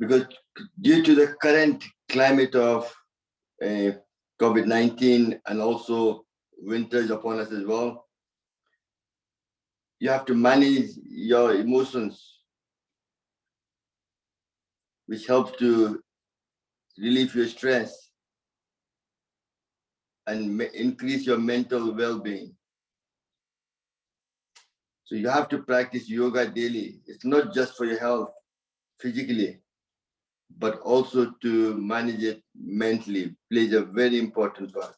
because due to the current climate of COVID-19 and also winters upon us as well, you have to manage your emotions, which helps to relieve your stress and increase your mental well-being. So you have to practice yoga daily. It's not just for your health physically, but also to manage it mentally. Plays a very important part.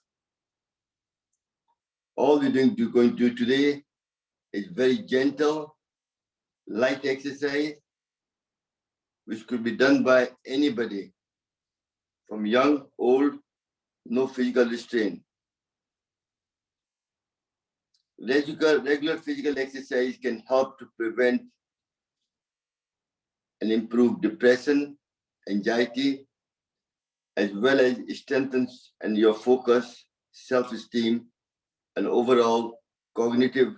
All we're going to do today is very gentle, light exercise, which could be done by anybody, from young, old, no physical restraint. Regular physical exercise can help to prevent and improve depression, anxiety, as well as strengthens and your focus, self-esteem, and overall cognitive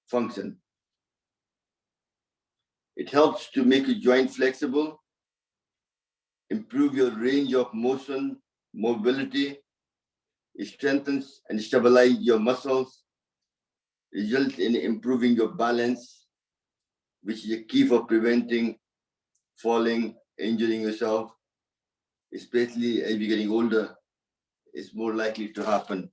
function. It helps to make your joint flexible, improve your range of motion, mobility. It strengthens and stabilizes your muscles, results in improving your balance, which is a key for preventing falling, injuring yourself, especially as you're getting older. It's more likely to happen.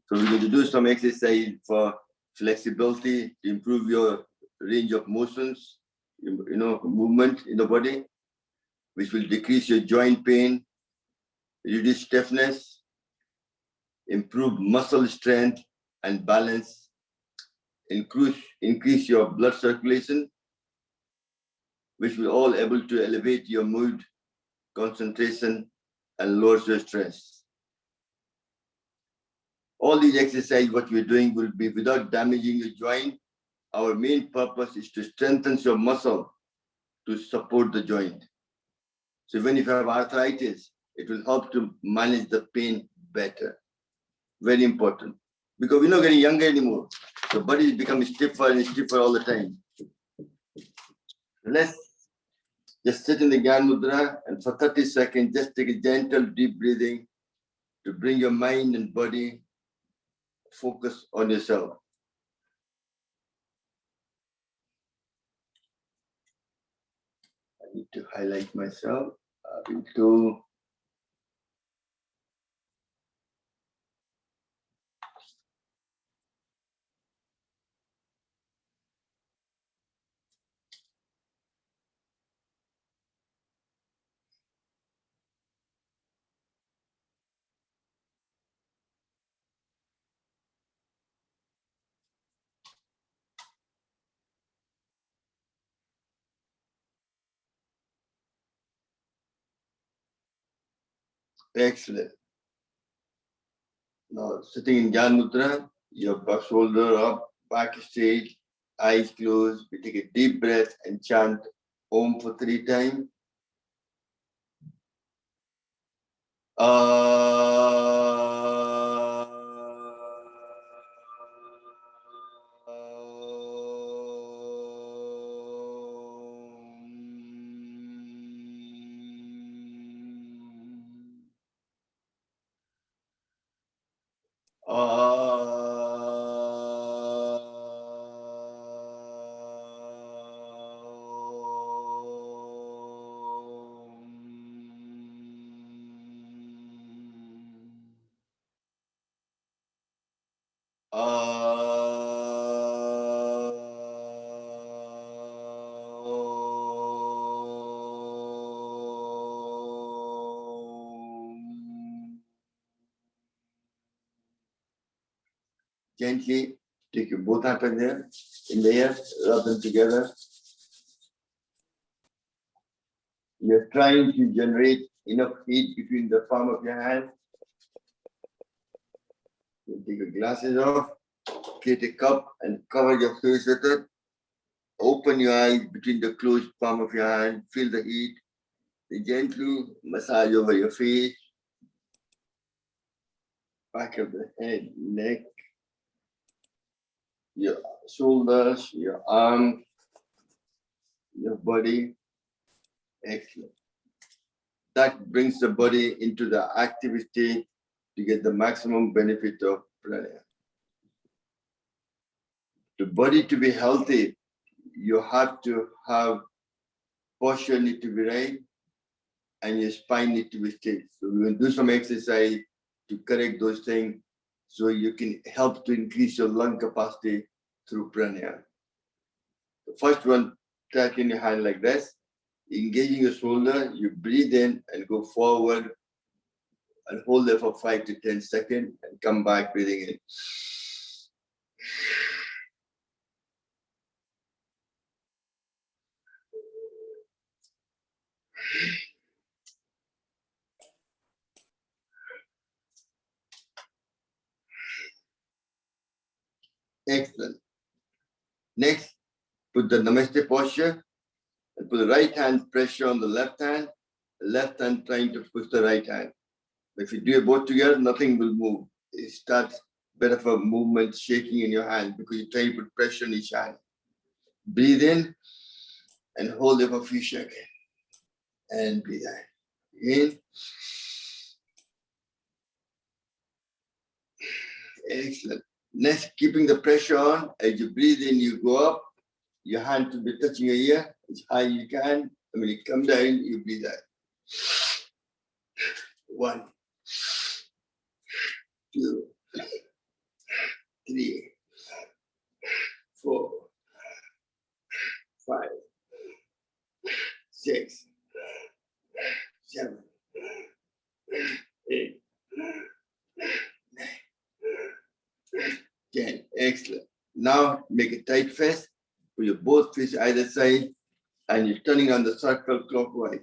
So we're going to do some exercise for flexibility to improve your range of motions, movement in the body, which will decrease your joint pain, reduce stiffness, improve muscle strength and balance, increase your blood circulation, which will all able to elevate your mood, concentration, and lower your stress. All these exercises, what we're doing will be without damaging your joint. Our main purpose is to strengthen your muscle to support the joint. So when you have arthritis, it will help to manage the pain better. Very important. Because we're not getting younger anymore. The body is becoming stiffer and stiffer all the time. Let's just sit in the Gyan Mudra and for 30 seconds, just take a gentle deep breathing to bring your mind and body focus on yourself. I need to highlight myself. Excellent. Now, sitting in Gyan Mudra, your back shoulder up, back straight, eyes closed. We take a deep breath and chant Om for 3 times. Gently take your both hands in the air, rub them together. You're trying to generate enough heat between the palm of your hand. You take your glasses off, get a cup and cover your face with it. Open your eyes between the closed palm of your hand, feel the heat. You gently massage over your face, back of the head, neck, your shoulders, your arms, your body. Excellent. That brings the body into the active state to get the maximum benefit of pranayama. The body to be healthy, you have to have posture need to be right and your spine need to be straight. So we will do some exercise to correct those things so you can help to increase your lung capacity through pranayama. The first one, taking your hand like this, engaging your shoulder, you breathe in and go forward and hold there for 5 to 10 seconds and come back breathing in. Excellent. Next, put the Namaste posture and put the right hand pressure on the left hand trying to push the right hand. If you do it both together, nothing will move. It starts bit of a movement shaking in your hand because you're trying to put pressure in each hand. Breathe in and hold it for a few seconds. And breathe out. In. Excellent. Next, keeping the pressure on. As you breathe in, you go up. Your hand to be touching your ear as high as you can. And when you come down, you breathe out. 1, 2, 3, 4, 5, 6, 7, 8, 9, 10. Excellent. Now make a tight fist with your both fists either side and you're turning on the circle clockwise.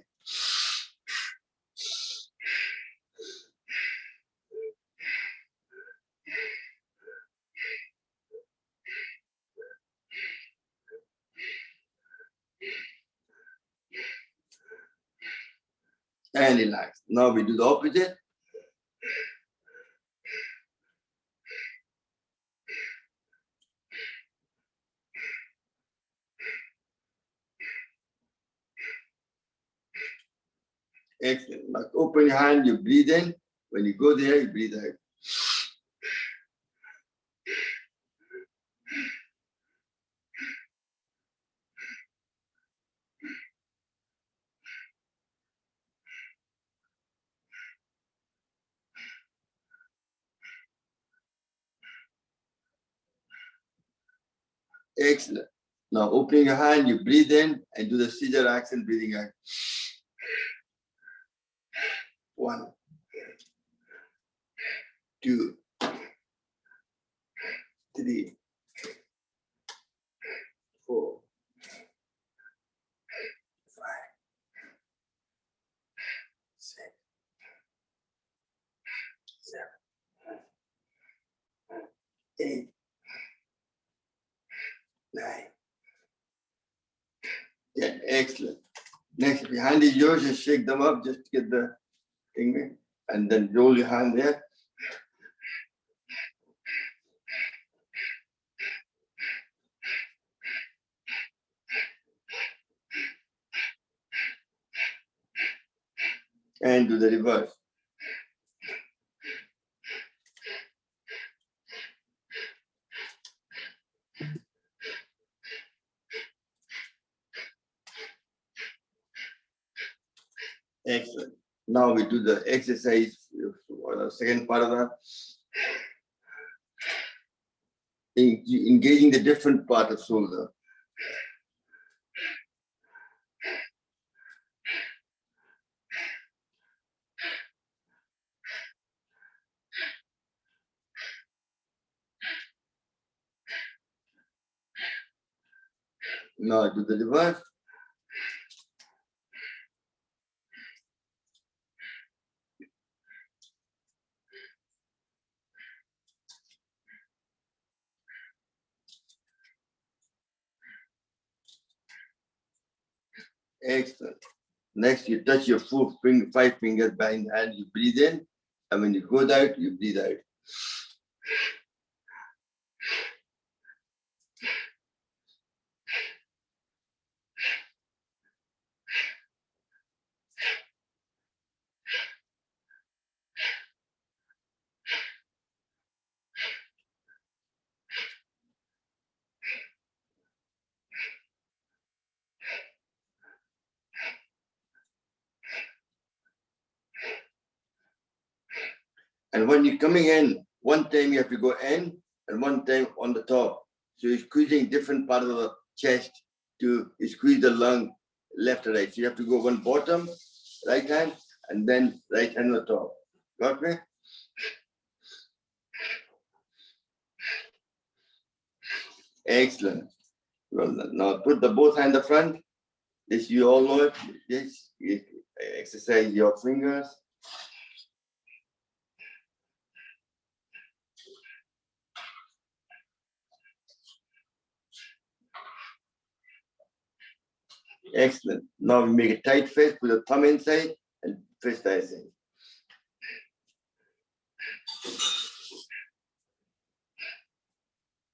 And relax. Now we do the opposite. Excellent. Now open your hand, you breathe in. When you go there, you breathe out. Excellent. Now opening your hand, you breathe in and do the scissor action, breathing out. 1, 2, 3, 4, 5, 6, 7, 8, 9, 10. Excellent. Next, if your hand is yours, just shake them up, just to get the thing in, and then roll your hand there. And do the reverse. Excellent. Now we do the exercise, the second part of that. Engaging the different part of shoulder. Now do the reverse. Excellent. Next, you touch your 5 fingers behind the hand, you breathe in, and when you go out, you breathe out. And when you're coming in, one time you have to go in and one time on the top. So you're squeezing different part of the chest to squeeze the lung left or right. So you have to go one bottom, right hand, and then right hand on the top. Got me? Excellent. Well, now put the both hand in the front. This you all know it. This you exercise your fingers. Excellent. Now we make a tight fist, put the thumb inside and fist inside.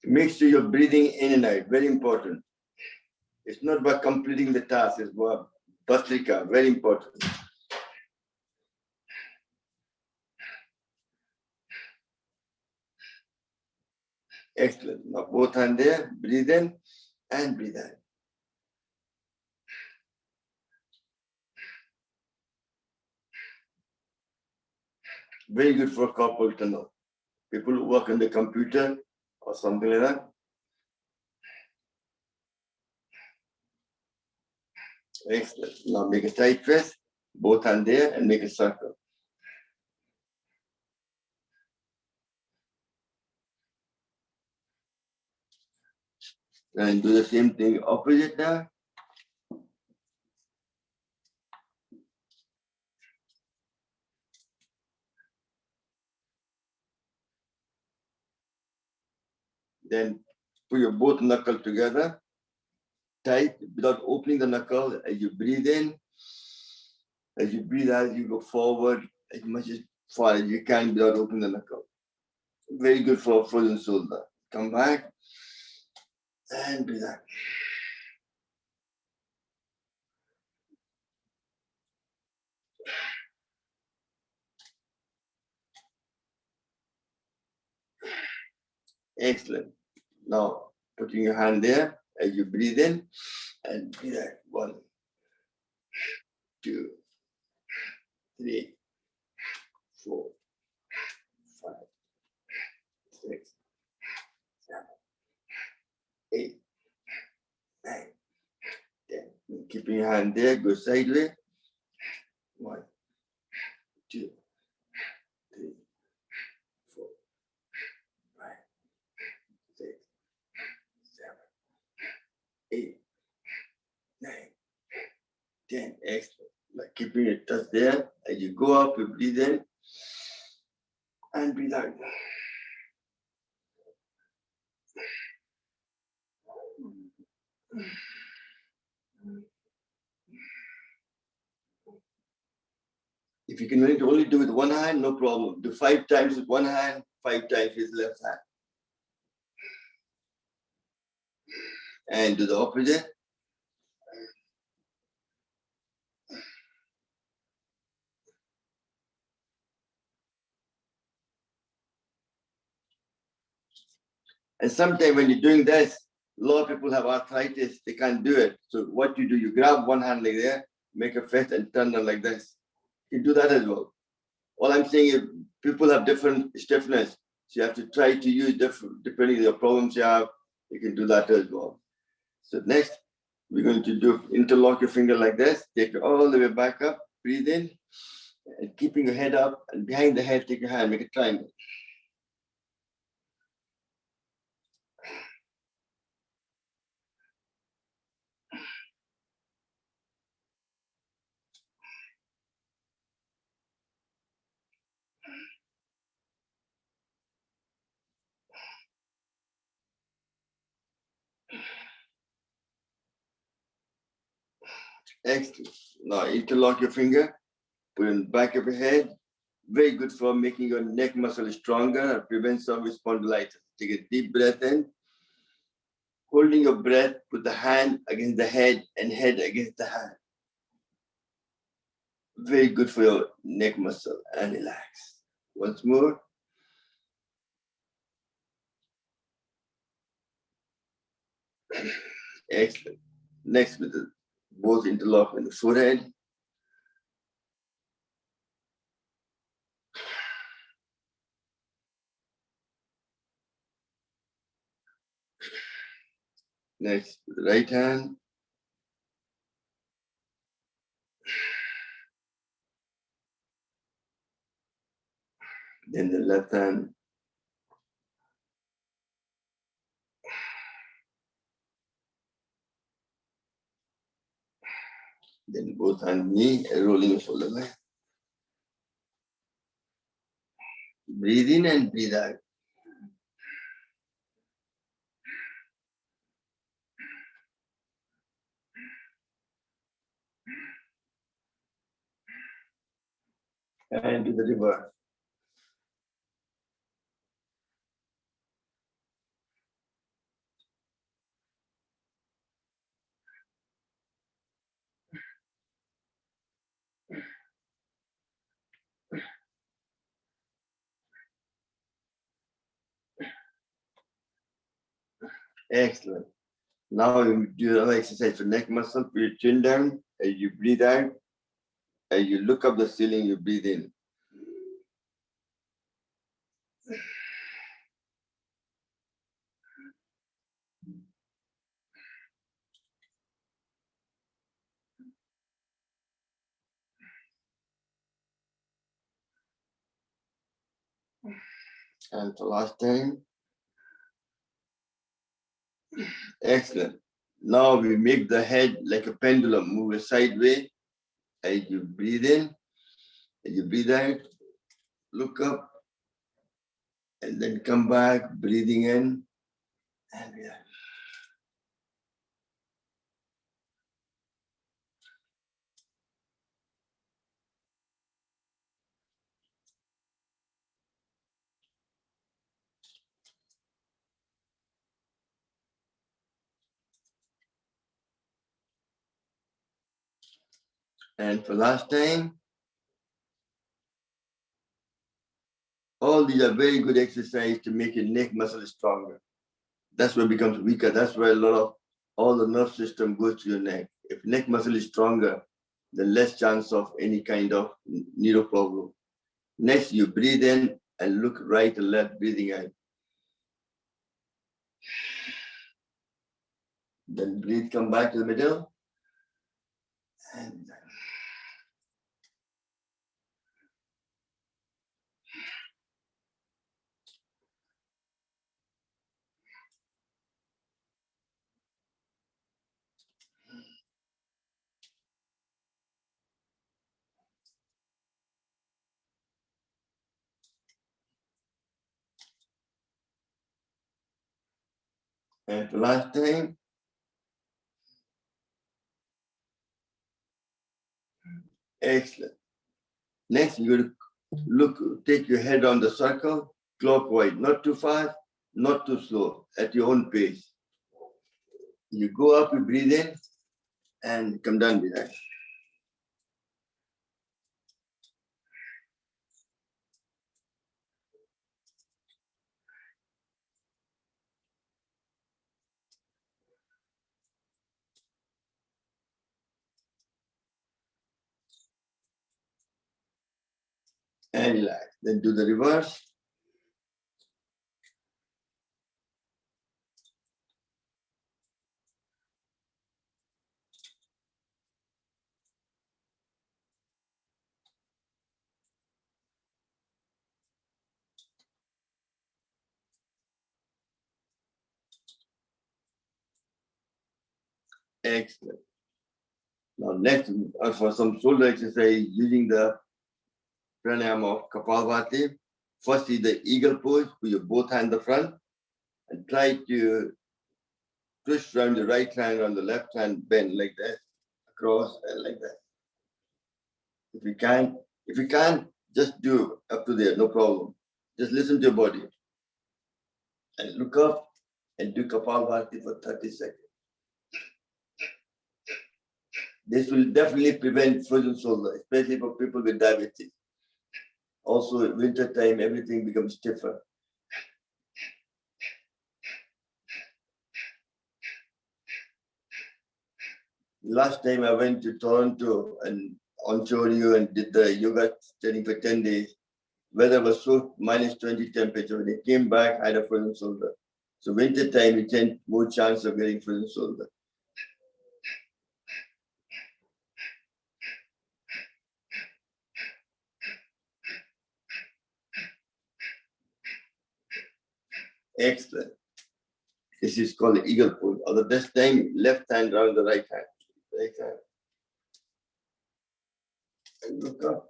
Make sure you're breathing in and out, very important. It's not about completing the task, it's about Bhastrika, very important. Excellent. Now both hands there, breathe in and breathe out. Very good for carpal tunnel. People who work on the computer or something like that. Excellent. Now make a tight fist, both hands there and make a circle. And do the same thing opposite now. Then put your both knuckles together, tight, without opening the knuckle. As you breathe in, as you breathe out, you go forward as much as far as you can without opening the knuckle. Very good for frozen shoulder. Come back and breathe out. Excellent. Now, putting your hand there as you breathe in and breathe out. 1, 2, 3, 4, 5, 6, 7, 8, 9, 10. Keeping your hand there, go sideways. 1, 2, 3, 4, 5, 6, 7, 8, 9, 10. Excellent. Like keeping it touch there. As you go up, you breathe in and breathe out. If you can only do it with one hand, no problem. Do 5 times with one hand, 5 times with left hand. And do the opposite. And sometimes when you're doing this, a lot of people have arthritis, they can't do it. So what you do, you grab one hand like that, make a fist and turn it like this. You do that as well. All I'm saying is people have different stiffness. So you have to try to use different, depending on the problems you have, you can do that as well. So next, we're going to do interlock your finger like this, take it all the way back up, breathe in, and keeping your head up, and behind the head, take your hand, make a triangle. Excellent. Now interlock your finger, put it in the back of your head. Very good for making your neck muscle stronger and prevent cervical spondylitis. Take a deep breath in. Holding your breath, put the hand against the head and head against the hand. Very good for your neck muscle and relax. Once more. Excellent. Next, with the both interlock in the forehead. Next, the right hand. Then the left hand. Then both hand knee, rolling the shoulder line. Breathe in and breathe out. And do the reverse. Excellent. Now we do another exercise for neck muscle. Put your chin down as you breathe out. As you look up the ceiling, you breathe in. And for last time. Excellent. Now we make the head like a pendulum, move it sideways. As you breathe in, as you breathe out, look up, and then come back, breathing in, and yeah. And for last time, all these are very good exercise to make your neck muscle stronger. That's where it becomes weaker. That's where a lot of all the nerve system goes to your neck. If neck muscle is stronger, then less chance of any kind of neuro problem. Next, you breathe in and look right and left, breathing out. Then breathe, come back to the middle. And for last time, excellent. Next, you're going to look, take your head on the circle, clockwise, not too fast, not too slow, at your own pace. You go up, you breathe in, and come down with that. And relax. Then do the reverse. Excellent. Now next, for some shoulder exercise, using the pranayama of Kapalbhati. First is the eagle pose, with your both hands in the front, and try to twist around the right hand on the left hand, bend like that, across and like that. If you can't, just do up to there, no problem. Just listen to your body. And look up and do Kapalbhati for 30 seconds. This will definitely prevent frozen shoulder, especially for people with diabetes. Also, at winter time, everything becomes stiffer. Last time I went to Toronto and Ontario and did the yoga training for 10 days. Weather was so -20 temperature. When I came back, I had a frozen shoulder. So winter time, you tend more chance of getting frozen shoulder. Excellent. This is called the eagle pose. Or this time, left hand around the right hand. Right hand. And look up.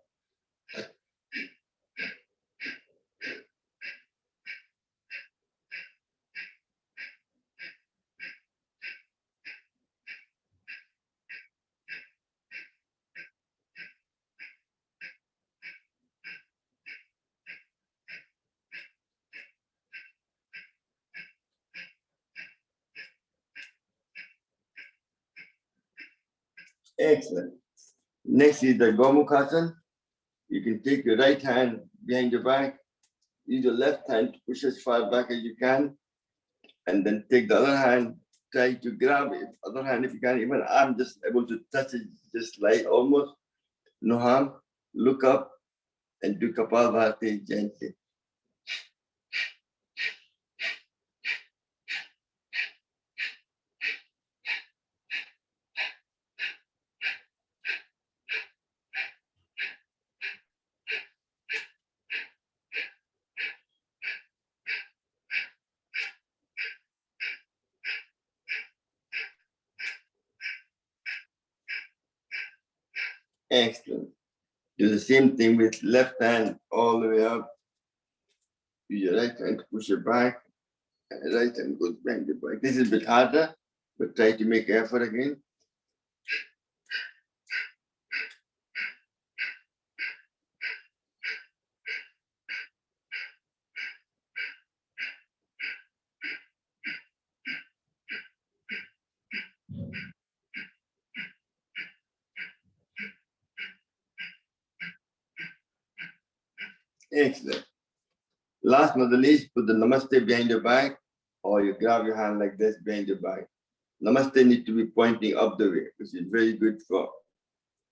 Excellent. Next is the Gomukhasan. You can take your right hand behind your back, use your left hand to push as far back as you can, and then take the other hand, try to grab it. Other hand, if you can, even I'm just able to touch it, just like almost, no harm. Look up and do Kapalbhati gently. Excellent. Do the same thing with left hand all the way up. Use your right hand to push it back, and right hand goes behind your back. This is a bit harder, but try to make effort again. Excellent. Last but not the least, put the namaste behind your back, or you grab your hand like this behind your back. Namaste need to be pointing up the way, which is very good for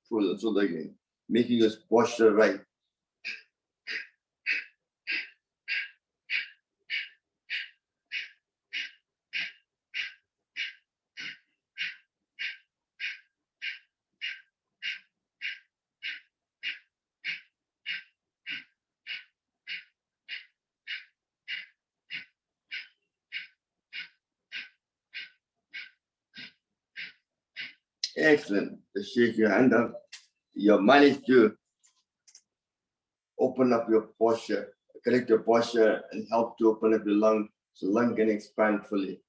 the shoulder again, making your posture right. Excellent. Just shake your hand up. Your mind is to open up your posture, correct your posture, and help to open up your lung so lung can expand fully.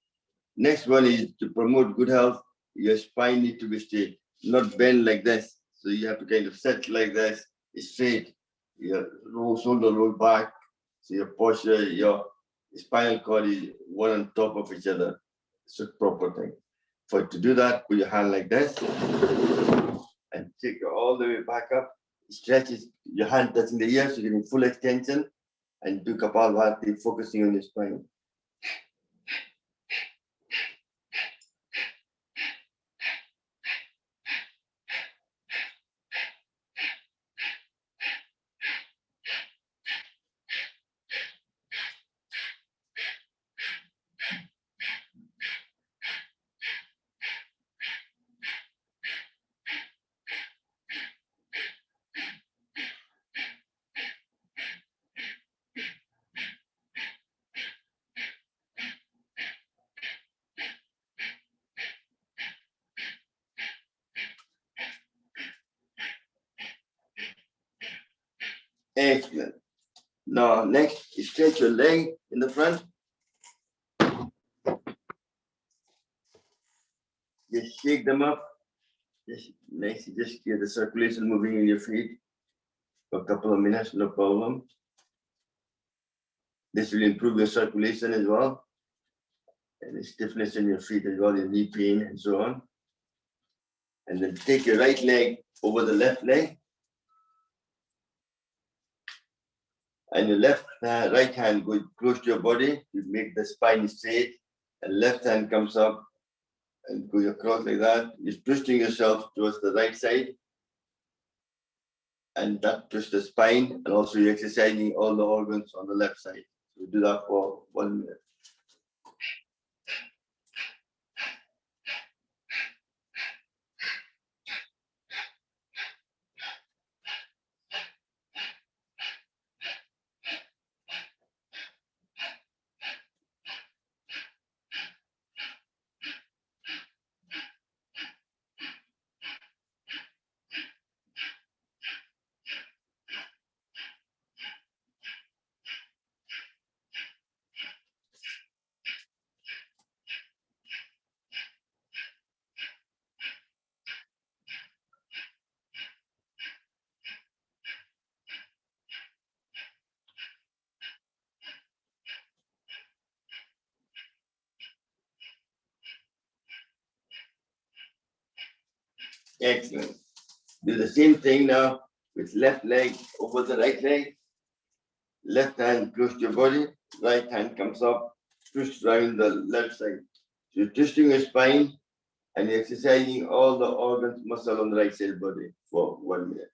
Next one is to promote good health. Your spine need to be straight, not bend like this. So you have to kind of set like this, straight. Your shoulder roll back. So your posture, your spinal cord is one on top of each other. It's a proper thing. For to do that, put your hand like this and take it all the way back up. Stretch your hand touching the ear, so you're getting full extension, and do Kapalbhati, focusing on your spine. Excellent. Now, next, stretch your leg in the front. Just shake them up. Just get the circulation moving in your feet for a couple of minutes, no problem. This will improve your circulation as well, and the stiffness in your feet as well, your knee pain and so on. And then take your right leg over the left leg, and your right hand goes close to your body to make the spine straight, and left hand comes up and goes across like that. You're twisting yourself towards the right side, and that twists the spine, and also you're exercising all the organs on the left side. So do that for 1 minute. Excellent. Do the same thing now with left leg over the right leg. Left hand close to your body. Right hand comes up, twist around the left side. So you're twisting your spine and you're exercising all the organs, muscle on the right side of the body for 1 minute.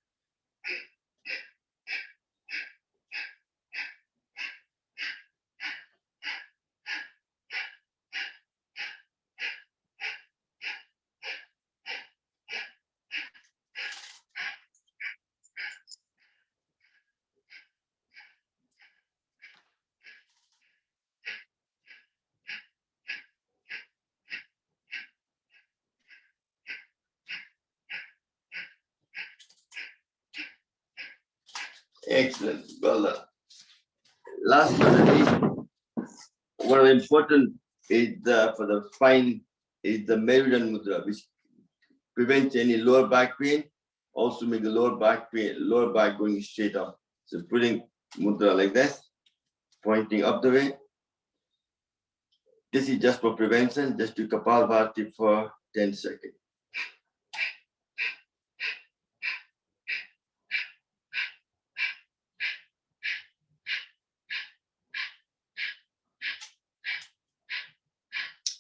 Excellent. Well done. Last but not least, one of the important is for the spine is the Meridian Mudra, which prevents any lower back pain, also make the lower back going straight up. So putting mudra like this, pointing up the way. This is just for prevention, just do Kapalbhati for 10 seconds.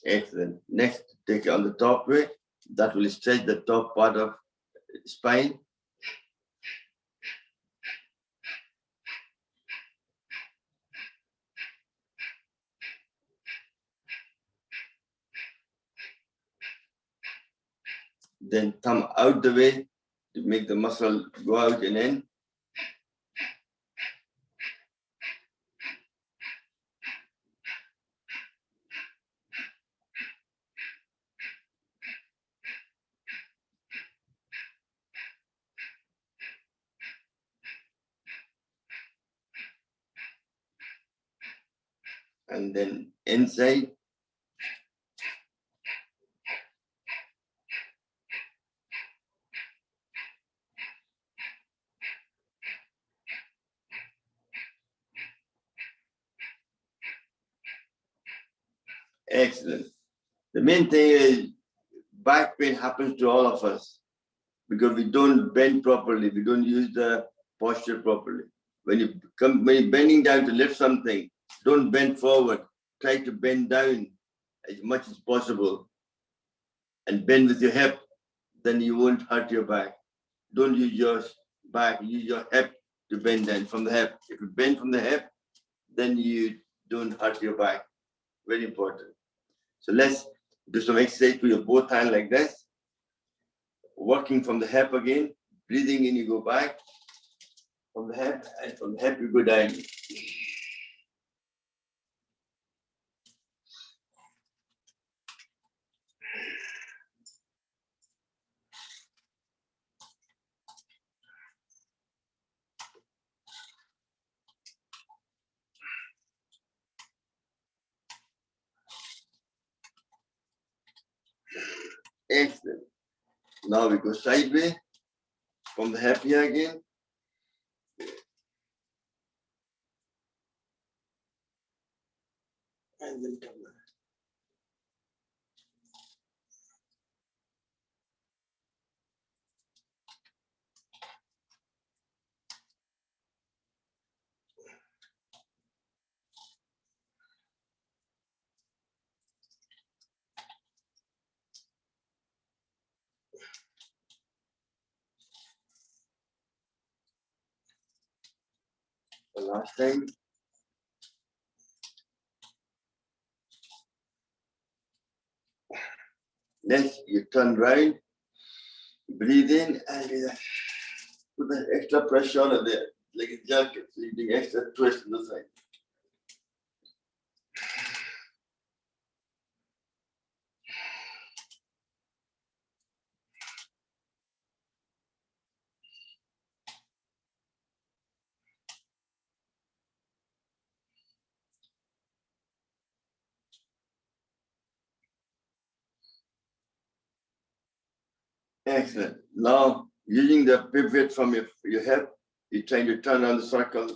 Excellent. Next, take it on the top way. That will stretch the top part of spine. Then thumb out the way to make the muscle go out and in. And then inside. Excellent. The main thing is back pain happens to all of us because we don't bend properly. We don't use the posture properly. When you're bending down to lift something, don't bend forward. Try to bend down as much as possible and bend with your hip. Then you won't hurt your back. Don't use your back, use your hip to bend down from the hip. If you bend from the hip, then you don't hurt your back. Very important. So let's do some exercise with your both hands like this. Working from the hip again. Breathing in, you go back. From the hip, and from the hip, you go down. Excellent. Now we go sideways. From the hip here again. And then come back. The last time. Next, you turn round, breathe in, and put the extra pressure on it there, like a jacket. So you do extra twist on the side. Excellent. Now, using the pivot from your hip, you're trying to turn on the circle.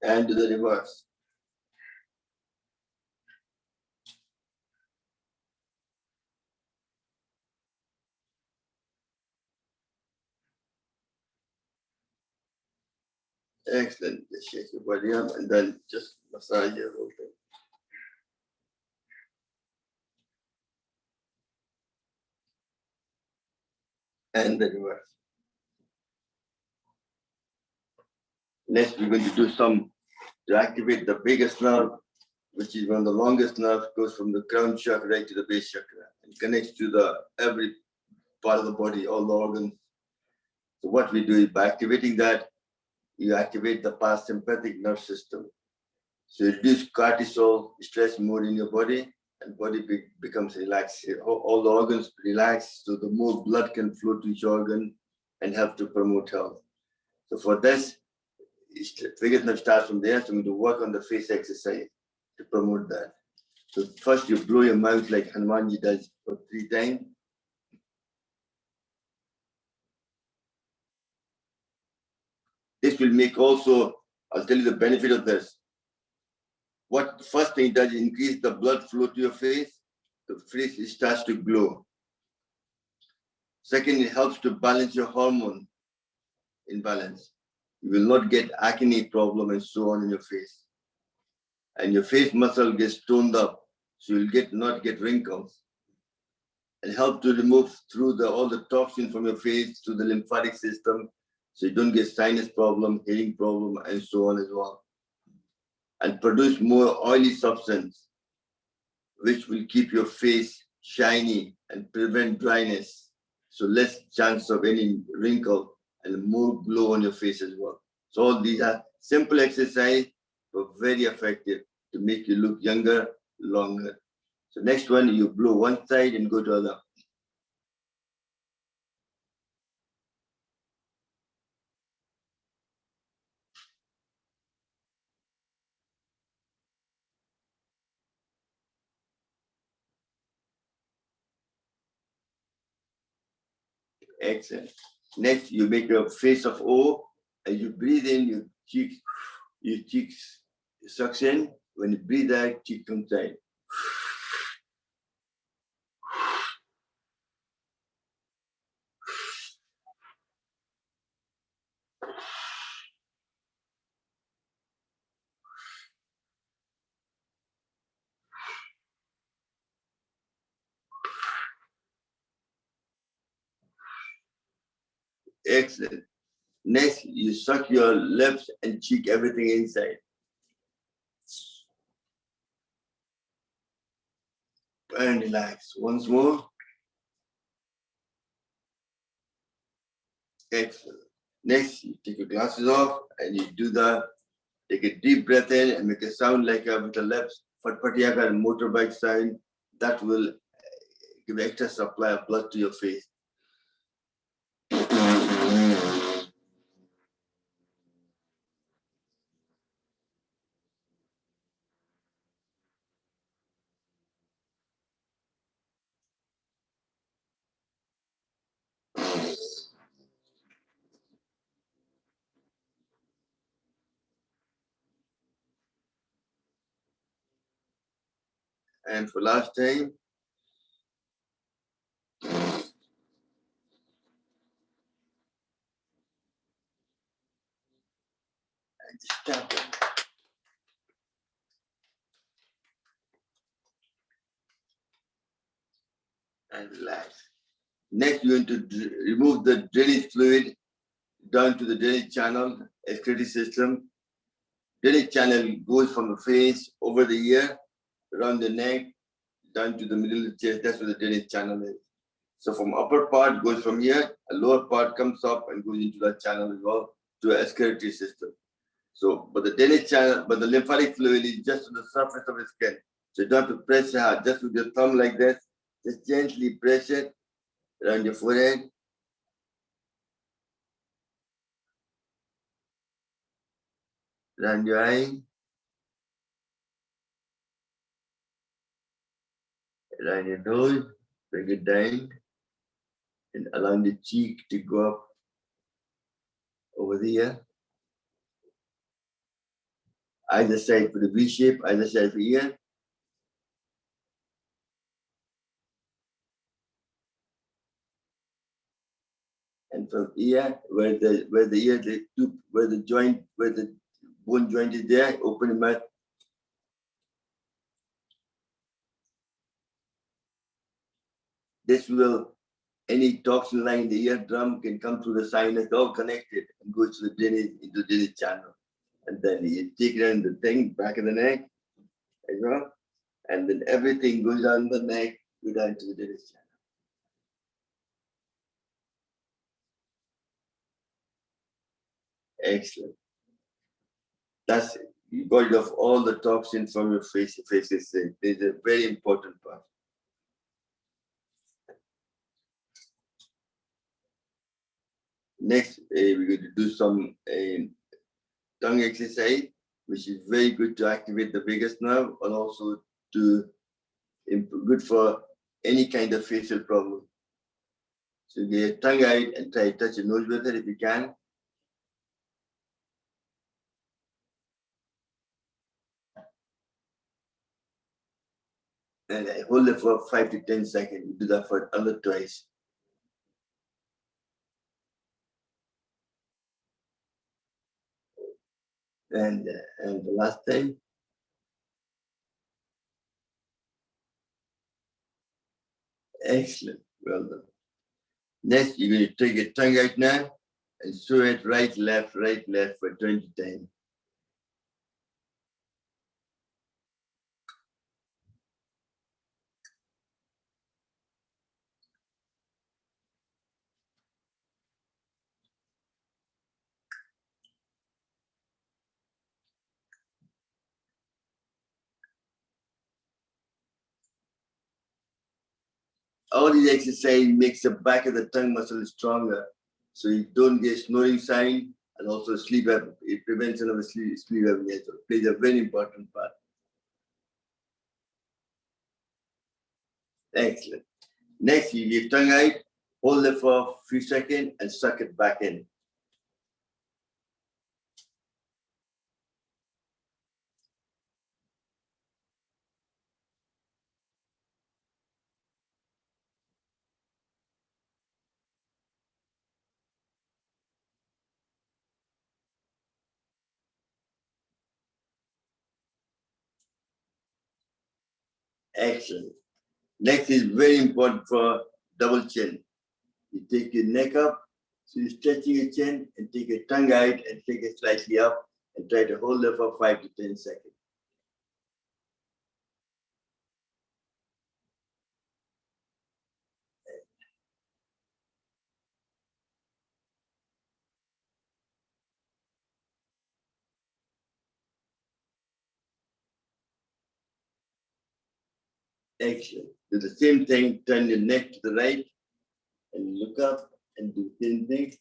and to the reverse. Excellent. Just shake your body up and then just massage your whole thing. And the reverse. Next, we're going to do some to activate the biggest nerve, which is one of the longest nerves, goes from the crown chakra right to the base chakra and connects to the every part of the body, all the organs. So what we do is by activating that, you activate the parasympathetic nerve system. So you reduce cortisol, stress more in your body, and body becomes relaxed. All the organs relax, so the more blood can flow to each organ and help to promote health. So for this, biggest nerve starts from there. So I'm going to work on the face exercise to promote that. So first you blow your mouth like Hanumanji does for 3 times. This will make also, I'll tell you the benefit of this. What the first thing it does is increase the blood flow to your face. The face starts to glow. Second, it helps to balance your hormone in balance. You will not get acne problem and so on in your face. And your face muscle gets toned up, so you'll not get wrinkles. And help to remove through all the toxin from your face to the lymphatic system, so you don't get sinus problem, hearing problem, and so on as well. And produce more oily substance, which will keep your face shiny and prevent dryness. So less chance of any wrinkle and more glow on your face as well. So all these are simple exercise, but very effective to make you look younger, longer. So next one, you blow one side and go to other. Excellent. Next, you make a face of O, and you breathe in, your cheeks sucks in. When you breathe out, cheek comes out. Excellent. Next, you suck your lips and cheek everything inside. And relax. Once more. Excellent. Next, you take your glasses off and you take a deep breath in and make a sound like with the lips, Fatpatiya and motorbike sound. That will give extra supply of blood to your face. And for last time, and just tap it. And relax. Next, you're going to remove the drainage fluid down to the drainage channel, excretory system. Drainage channel goes from the face, over the ear, around the neck, down to the middle of the chest. That's where the drainage channel is. So from upper part goes from here, a lower part comes up and goes into that channel as well to a excretory system. So, but the drainage channel, but the lymphatic fluid is just on the surface of the skin. So you don't have to press it hard, just with your thumb like this, just gently press it around your forehead. Around your eye. Around your nose, bring it down, and allow the cheek to go up over the ear. Either side for the V shape, either side for ear. And from ear, where the ear, where the joint, where the bone joint is there, open the mouth. This will, any toxin line in the eardrum can come through the sinus, all connected, and goes to the drainage, into the drainage channel. And then you take it in the thing, back of the neck, as well. And then everything goes down the neck, go down to the drainage channel. Excellent. That's it. You got rid of all the toxins from your face. Your face is safe. This is a very important part. Next, we're going to do some tongue exercise, which is very good to activate the vagus nerve and also to good for any kind of facial problem. So get your tongue out and try to touch your nose with it if you can. And hold it for 5 to 10 seconds. You do that for another twice. And the last time. Excellent. Well done. Next, you're going to take your tongue out now and show it right, left for 20 times. All these exercise makes the back of the tongue muscle stronger, so you don't get snoring sign, and also sleep apnea. It prevents another sleep apnea. So it plays a very important part. Excellent. Next, you give tongue out, hold it for a few seconds, and suck it back in. Excellent. Next is very important for double chin. You take your neck up, so you're stretching your chin, and take your tongue out and take it slightly up, and try to hold it for 5 to 10 seconds. Excellent. Do the same thing, turn your neck to the right, and look up and do the same thing.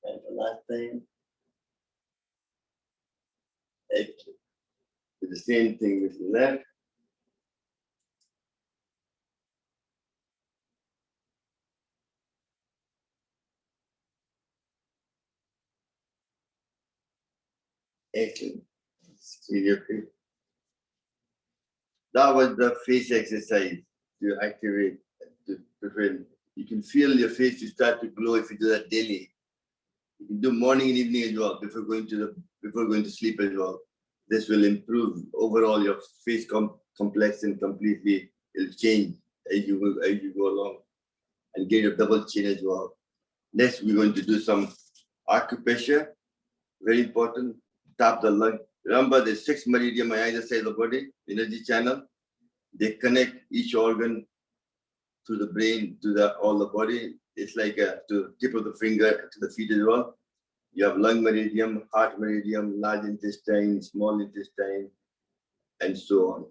And the last time, excellent. Do the same thing with the left. Excellent. See your face. That was the face exercise to activate, to prevent. You can feel your face to start to glow if you do that daily. You can do morning and evening as well before going to sleep as well. This will improve overall your face complex and completely. It'll change as you go along, and get a double chin as well. Next, we're going to do some acupressure. Very important. Tap the lung. Remember, there's 6 meridian on either side of the body, energy channel. They connect each organ to the brain, to all the body. It's like to the tip of the finger to the feet as well. You have lung meridian, heart meridian, large intestine, small intestine, and so on.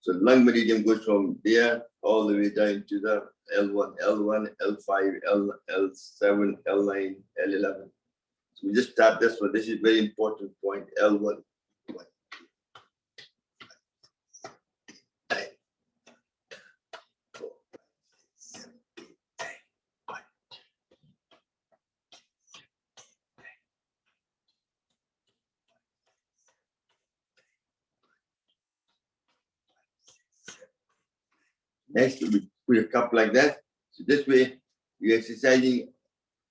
So lung meridian goes from there all the way down to the L1, L5, L7, L9, L11. So we just tap this one. This is very important point, L1. Next, we put your cup like that. So this way, you're exercising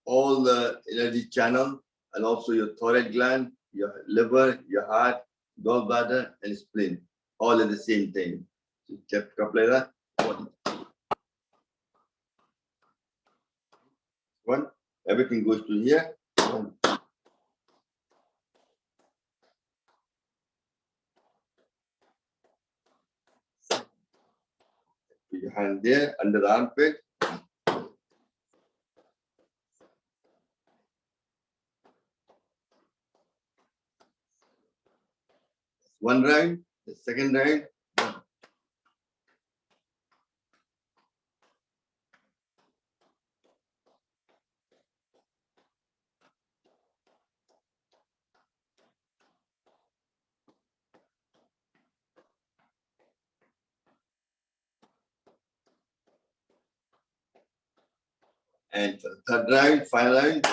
all the energy channel and also your thyroid gland, your liver, your heart, gallbladder, and spleen, all at the same time. So just cup like that. One, everything goes to here. One. Put your hand there under the armpit. One round, the second round. And for the third round, final round.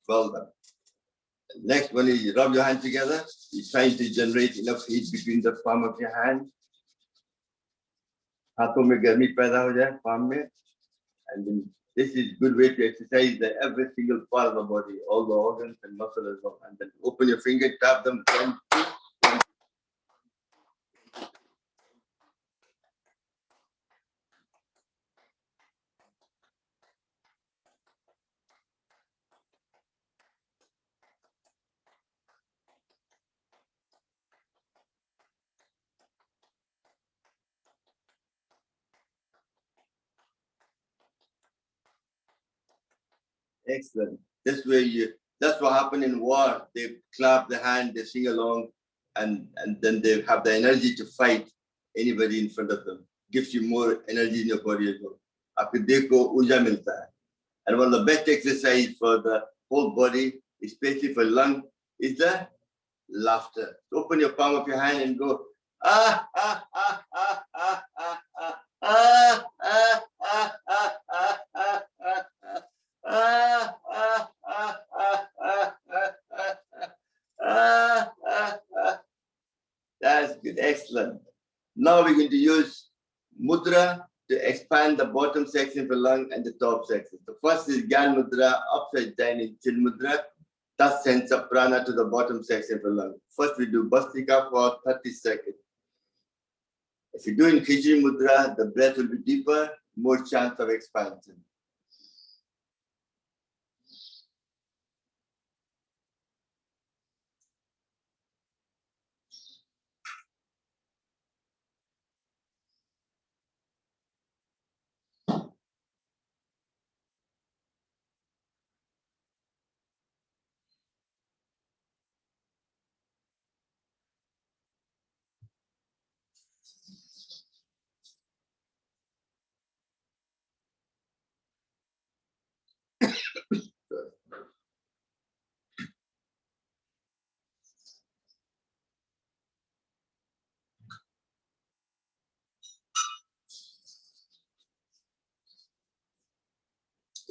Well done. Next one is you rub your hands together. You're trying to generate enough heat between the palm of your hand. हाथों में गर्मी पैदा हो जाए palm में. And then this is good way to exercise the every single part of the body, all the organs and muscles as well. And then open your finger, tap them. 1, 2. Excellent. This way that's what happened in war. They clap the hand, they sing along, and then they have the energy to fight anybody in front of them. Gives you more energy in your body as well. आपके देह को ऊर्जा मिलता है. And one of the best exercise for the whole body, especially for lung, is the laughter. So open your palm of your hand and go ah ah ah ah ah ah ah ah ah ah ah ah ah ah. That's good, excellent. Now we're going to use mudra to expand the bottom section of the lung and the top section. The first is Gyan Mudra, upside down in Chin Mudra. That sends up prana to the bottom section of the lung. First we do Bhastrika for 30 seconds. If you do in Khichdi Mudra, the breath will be deeper, more chance of expansion.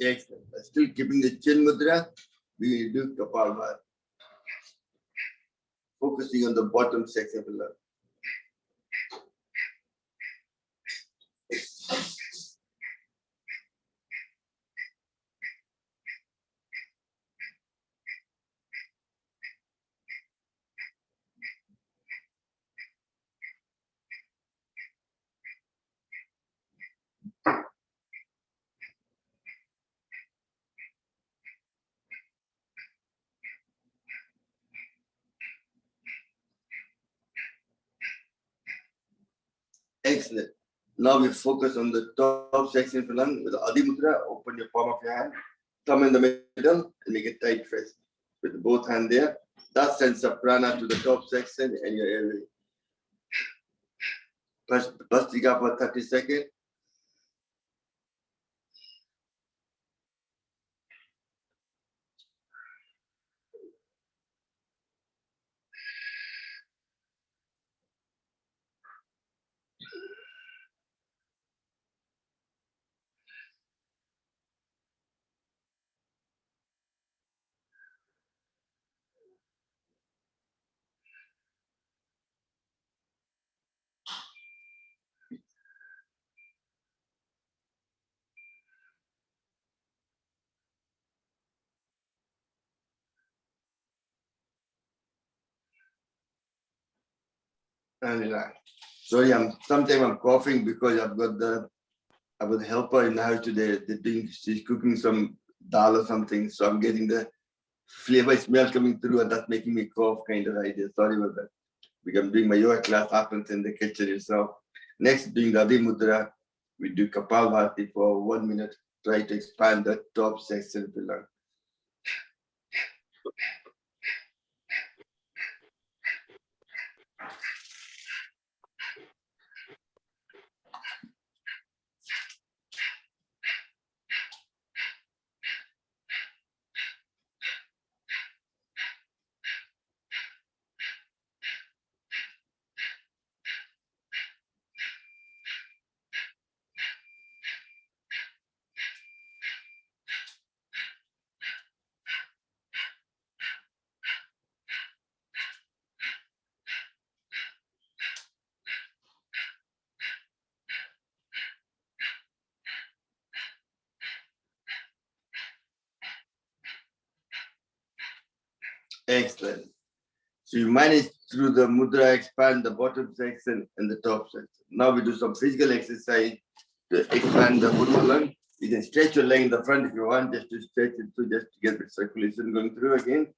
Excellent. Still keeping the chin mudra, we do Kapalbhati. Focusing on the bottom section of the lung. Excellent. Now we focus on the top section of the lung with the Adi Mudra. Open your palm of your hand, thumb in the middle, and make a tight fist with both hands there. That sends the prana to the top section and your airway. Bhastrika for 30 seconds. And relax. Sorry, sometimes I'm coughing because I've got the helper in the house today. She's cooking some dal or something, so I'm getting the flavor smell coming through, and that's making me cough kind of idea. Sorry about that. Because I'm doing my yoga class happens in the kitchen itself. Next, doing the Adi Mudra, we do Kapalbhati for 1 minute. Try to expand the top section of the lung. Excellent. So you manage through the mudra, expand the bottom section and the top section. Now we do some physical exercise to expand the Buddha lung. You can stretch your leg in the front if you want, just to stretch it through, just to get the circulation going through again.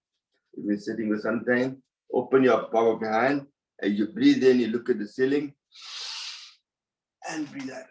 You've been sitting for some time. Open your palm of your hand. As you breathe in, you look at the ceiling and breathe out.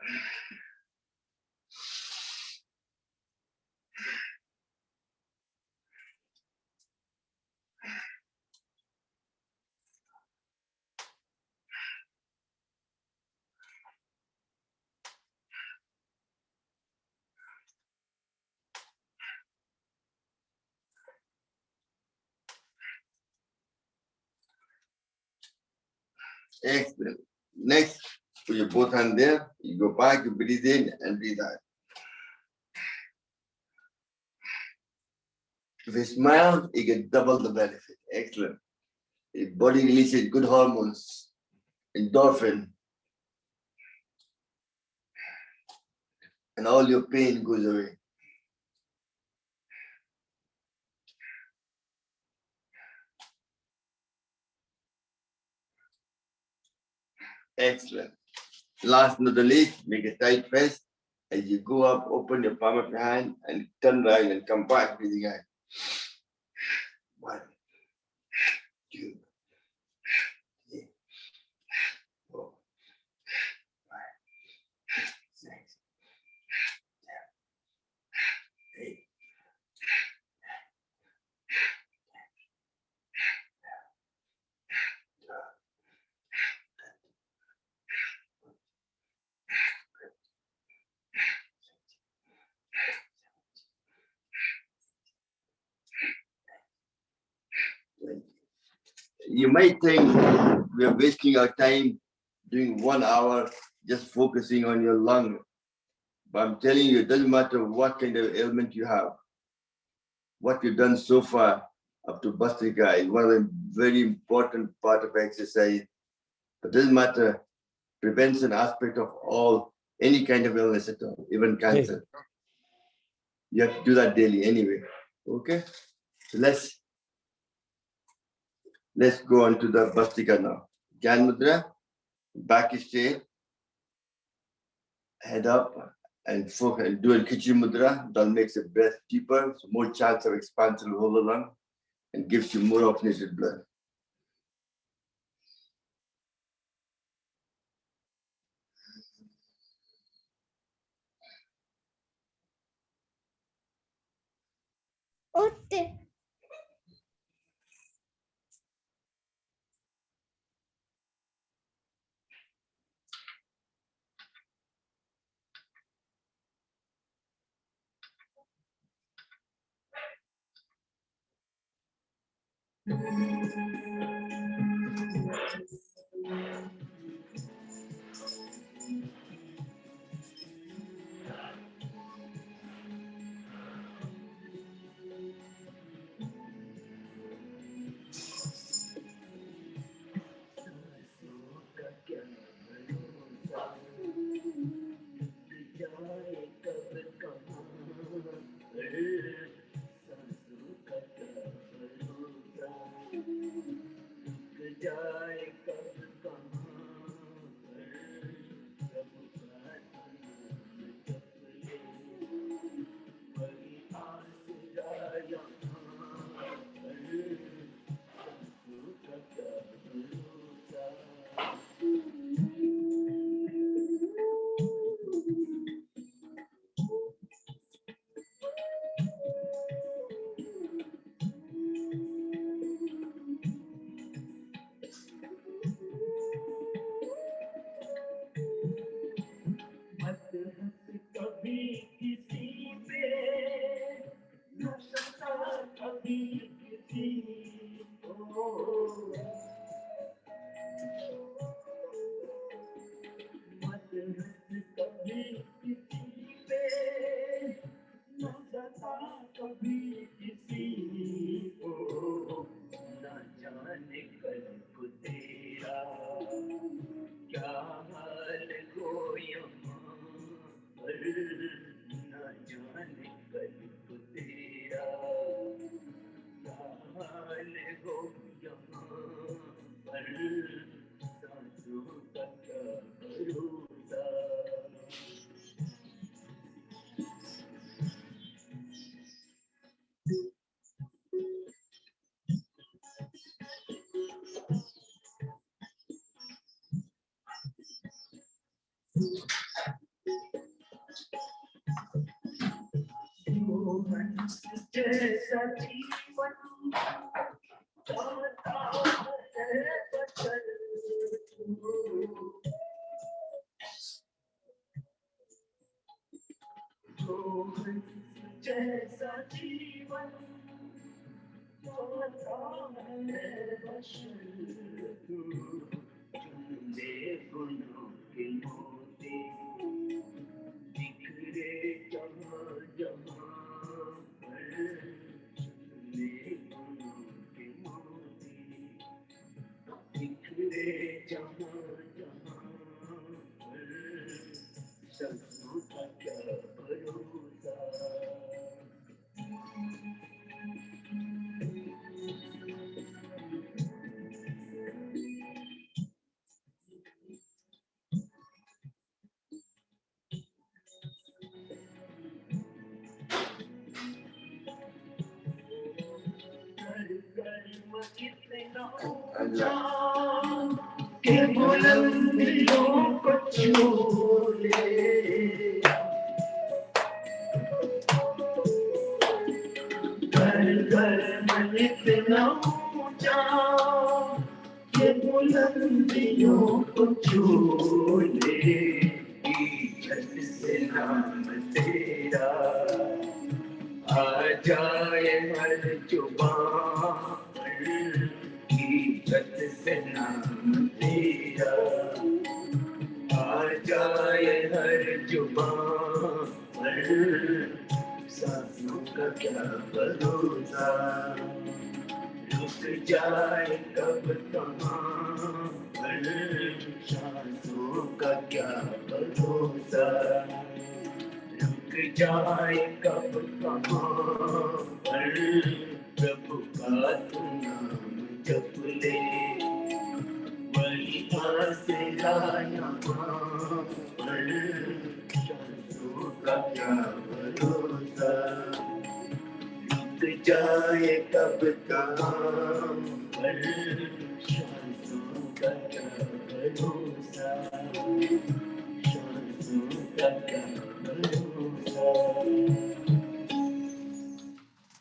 Excellent. Next, put your both hands there. You go back, you breathe in and breathe out. If you smile, you get double the benefit. Excellent. Your body releases good hormones, endorphin, and all your pain goes away. Excellent. Last but not the least, make a tight fist. As you go up, open your palm of your hand and turn around and come back, breathing out. 1, 2, 3, 4, 5, 6, 7, 8. You might think we are wasting our time doing 1 hour just focusing on your lung. But I'm telling you, it doesn't matter what kind of ailment you have. What we've done so far up to Bhastrika is one of the very important part of exercise. But it doesn't matter, prevention aspect of any kind of illness at all, even cancer. You have to do that daily anyway. Okay? So let's go on to the Bhastrika now. Gyan Mudra, back is straight, head up, and focus, and do a Khichdi Mudra. That makes the breath deeper, so more chance of expansion of the whole lung, and gives you more oxygenated blood.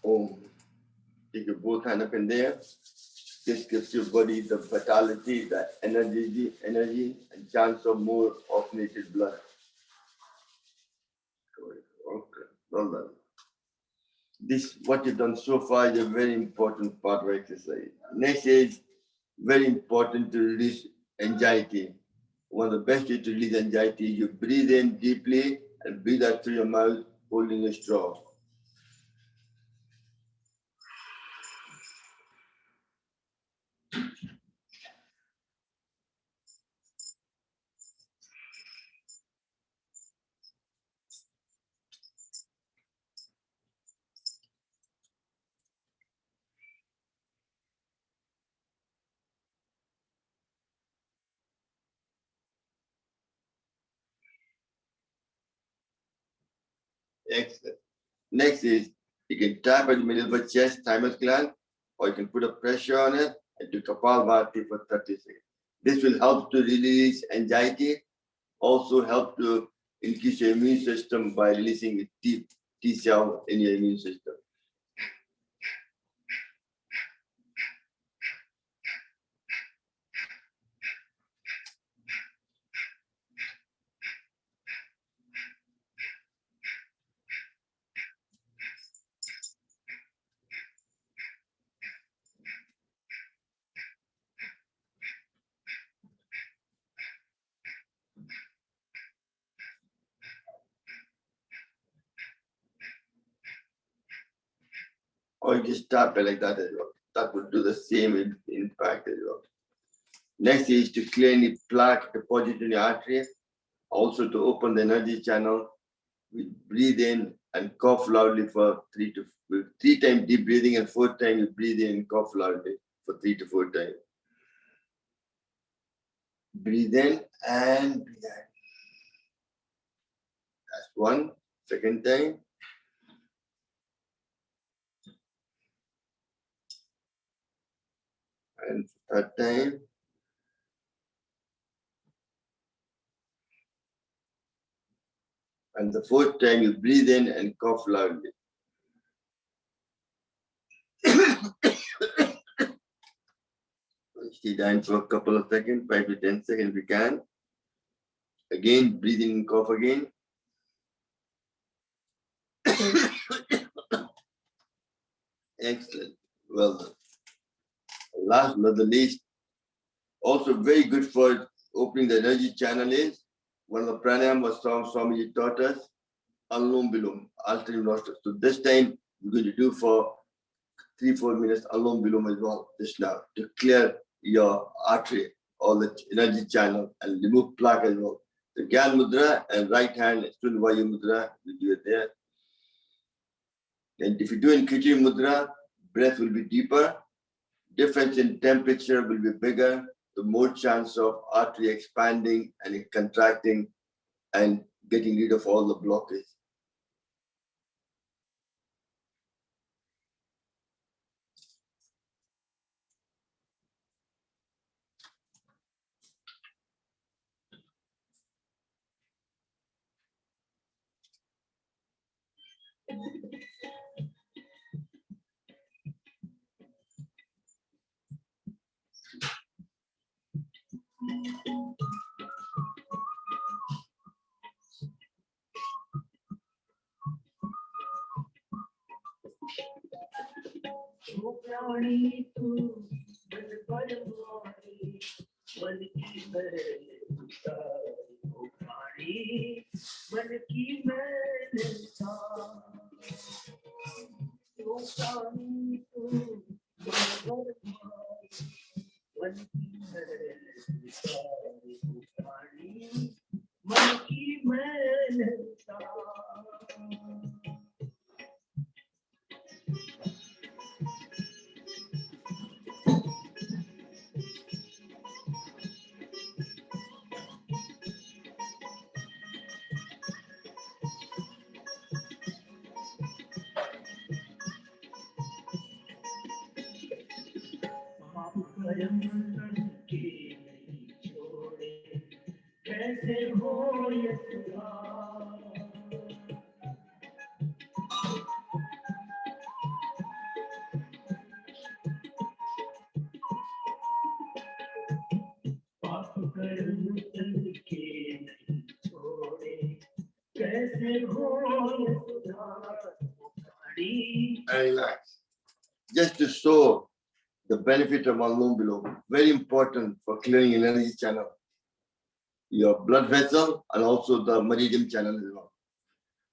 Om. Take your both hand up in there. This gives your body the vitality, the energy, and chance of more oxygenated blood. Okay, well done. This, what you've done so far, is a very important part of exercise. Next is very important to release anxiety. One of the best ways to release anxiety is you breathe in deeply and breathe out through your mouth, holding a straw. Excellent. Next is you can tap at the middle of the chest, thymus gland, or you can put a pressure on it and do Kapalbhati for 30 seconds. This will help to release anxiety, also help to increase your immune system by releasing T cell in your immune system. Or you just tap it like that as well. That would do the same impact as well. Next is to clear any plaque deposit in your artery, also to open the energy channel. We breathe in and cough loudly for 3 times deep breathing, and 4 times you breathe in and cough loudly for 3 to 4 times. Breathe in and breathe out. That's one. Second time. And third time. And the fourth time you breathe in and cough loudly. Stay down for a couple of seconds, 5 to 10 seconds if you can. Again, breathe in and cough again. Excellent. Well done. Last but not the least, also very good for opening the energy channel is one of the pranayama Swamiji taught us, Anulom Vilom, altering nostrils. So this time we're going to do for 3-4 minutes Anulom Vilom as well, just now, to clear your artery, all the energy channel, and remove plaque as well. The Gyan Mudra and right hand, Stunvayu Mudra, we do it there. And if you do in Khichdi Mudra, breath will be deeper, difference in temperature will be bigger, the more chance of artery expanding and contracting and getting rid of all the blockage. Relax. Just to show the benefit of Anulom Vilom, very important for clearing energy channel, your blood vessel and also the meridian channel as well.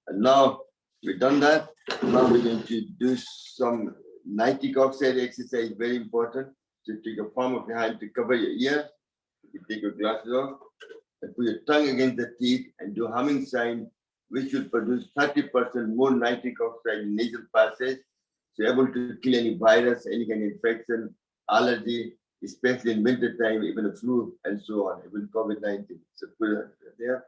And now we've done that. Now we're going to do some nitric oxide exercise, very important. So take a palm of your hand to cover your ear. You take your glasses off and put your tongue against the teeth and do humming sign, which will produce 30% more nitric oxide in nasal passage. So you're able to kill any virus, any kind of infection, allergy, especially in winter time, even a flu and so on, even COVID-19. So put it there.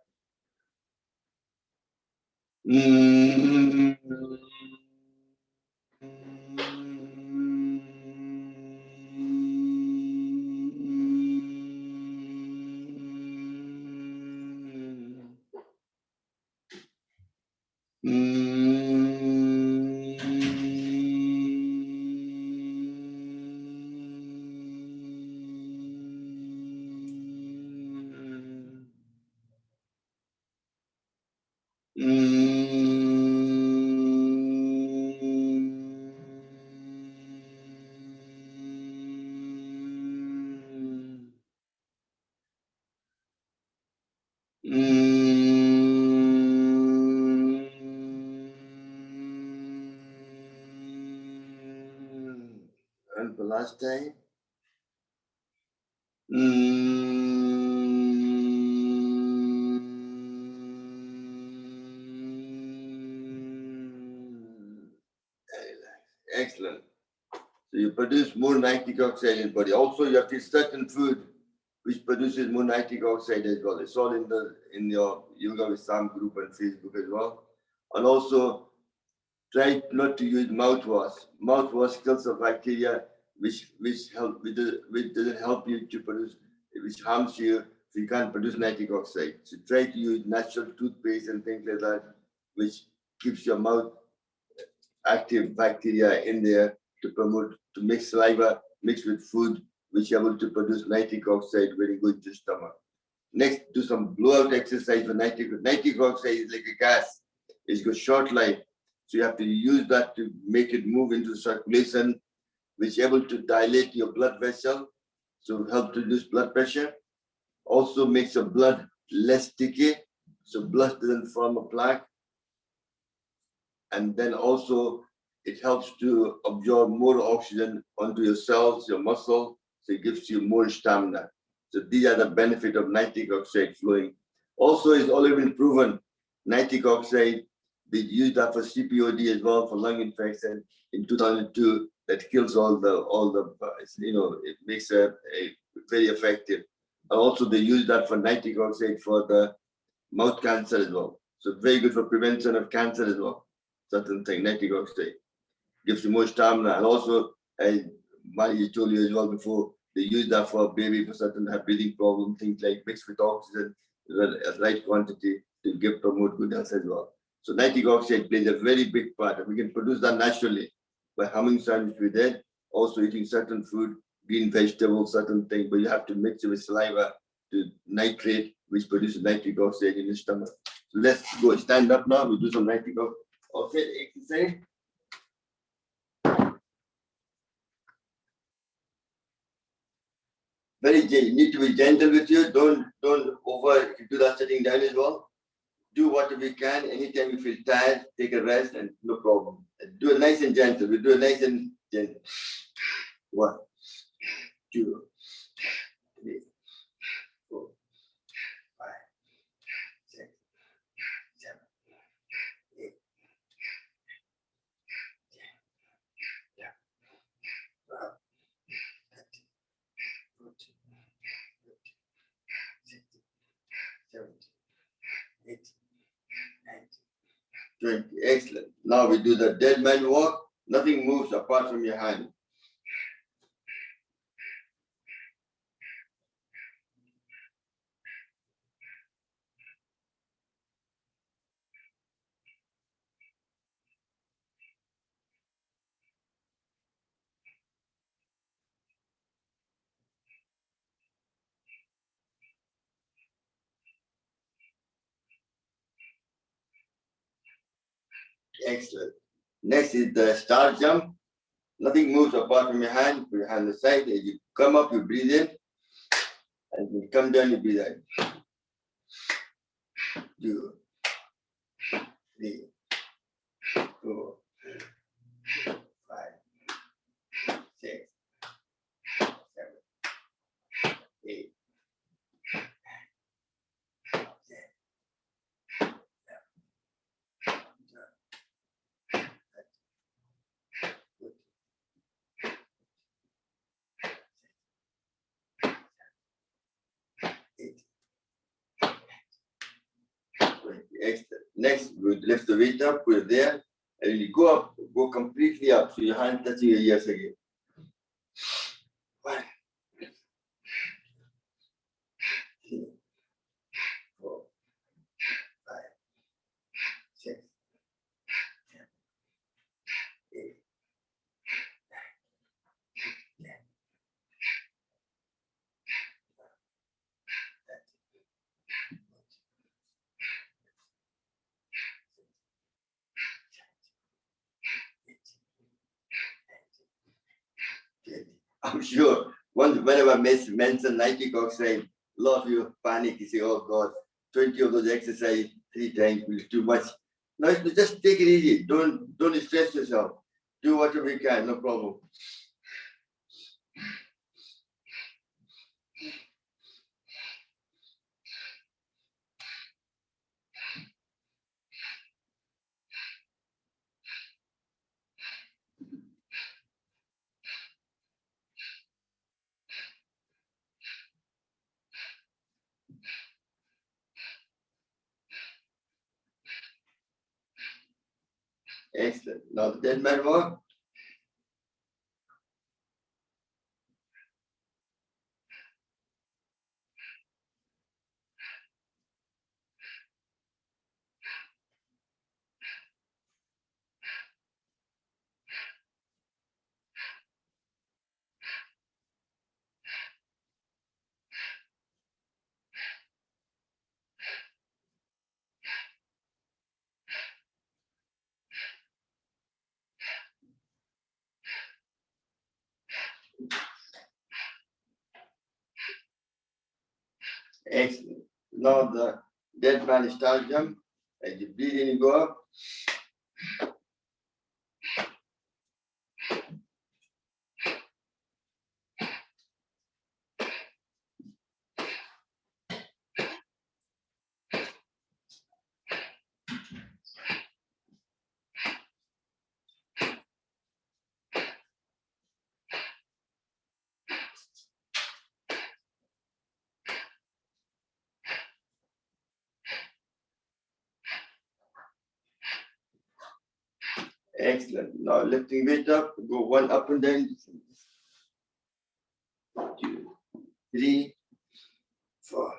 And the last time. Excellent. So you produce more nitric oxide in the body. Also, you have to eat certain food which produces more nitric oxide as well. It's all in your Yoga with Sam group and Facebook as well. And also try not to use mouthwash. Mouthwash kills the bacteria which doesn't help you to produce, which harms you, so you can't produce nitric oxide. So try to use natural toothpaste and things like that, which keeps your mouth active bacteria in there to make saliva mixed with food, which are able to produce nitric oxide very good to stomach. Next, do some blowout exercise for nitric. Nitric oxide is like a gas. It's got short life. So you have to use that to make it move into circulation, which is able to dilate your blood vessel, so help to reduce blood pressure. Also makes your blood less sticky, so blood doesn't form a plaque. And then also it helps to absorb more oxygen onto your cells, your muscle, so it gives you more stamina. So these are the benefit of nitric oxide flowing. Also, it's already been proven nitric oxide, they use that for CPOD as well, for lung infection in 2002, that kills all the it makes a very effective. And also they use that for nitric oxide for the mouth cancer as well. So very good for prevention of cancer as well. Certain thing, nitric oxide gives you more stamina. And also, as Mari told you as well before, they use that for a baby for certain breathing problem, things like mixed with oxygen, the right quantity to promote good health as well. So nitric oxide plays a very big part. We can produce that naturally by humming sound which we did, also eating certain food, green vegetables, certain things, but you have to mix it with saliva to nitrate, which produces nitric oxide in the stomach. So let's go stand up now. We'll do some nitric oxide exercise. You need to be gentle with you. Don't do that sitting down as well. Do whatever you can. Anytime you feel tired, take a rest and no problem. Do it nice and gentle. We do it nice and gentle. 1, 2, 3, 4, 5, 6, 7, 8, 10, 12, 13, 14, 15, 16, 17, 18, 19, 20. Excellent. Now we do the dead man walk. Nothing moves apart from your hand. Excellent. Next is the star jump. Nothing moves apart from your hand. Put your hand aside. As you come up, you breathe in. And you come down, you breathe out. 2, 3, 4, 5, 6, 7, 8, 20. Excellent. Next, we lift the weight up, put it there, and you go up, go completely up, so your hand touching your ears again. 1, 2, 4, 5, 6, 7, 8, 9, 10, 11, 12, 13, 14, 15, 16, 17, 18, 19, 20. I'm sure whenever I mention nitric oxide, a lot of you panic. You say, oh God, 20 of those exercise 3 times will be too much. No, just take it easy. Don't stress yourself. Do whatever you can, no problem. Excellent. Now the dead man walk. Excellent. Now the dead man start jump. As you breathe in, you go up. Excellent. Now lifting weight up, go one up and down. 2, 3, 4.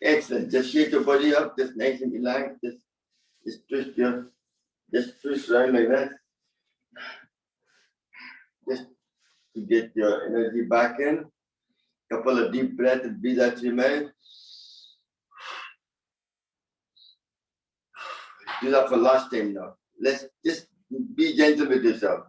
Excellent. Just shake your body up, just nice and relaxed. Just twist around like that. Just to get your energy back in. Couple of deep breaths and breathe out your mouth. Do that for last time now. Let's just be gentle with yourself.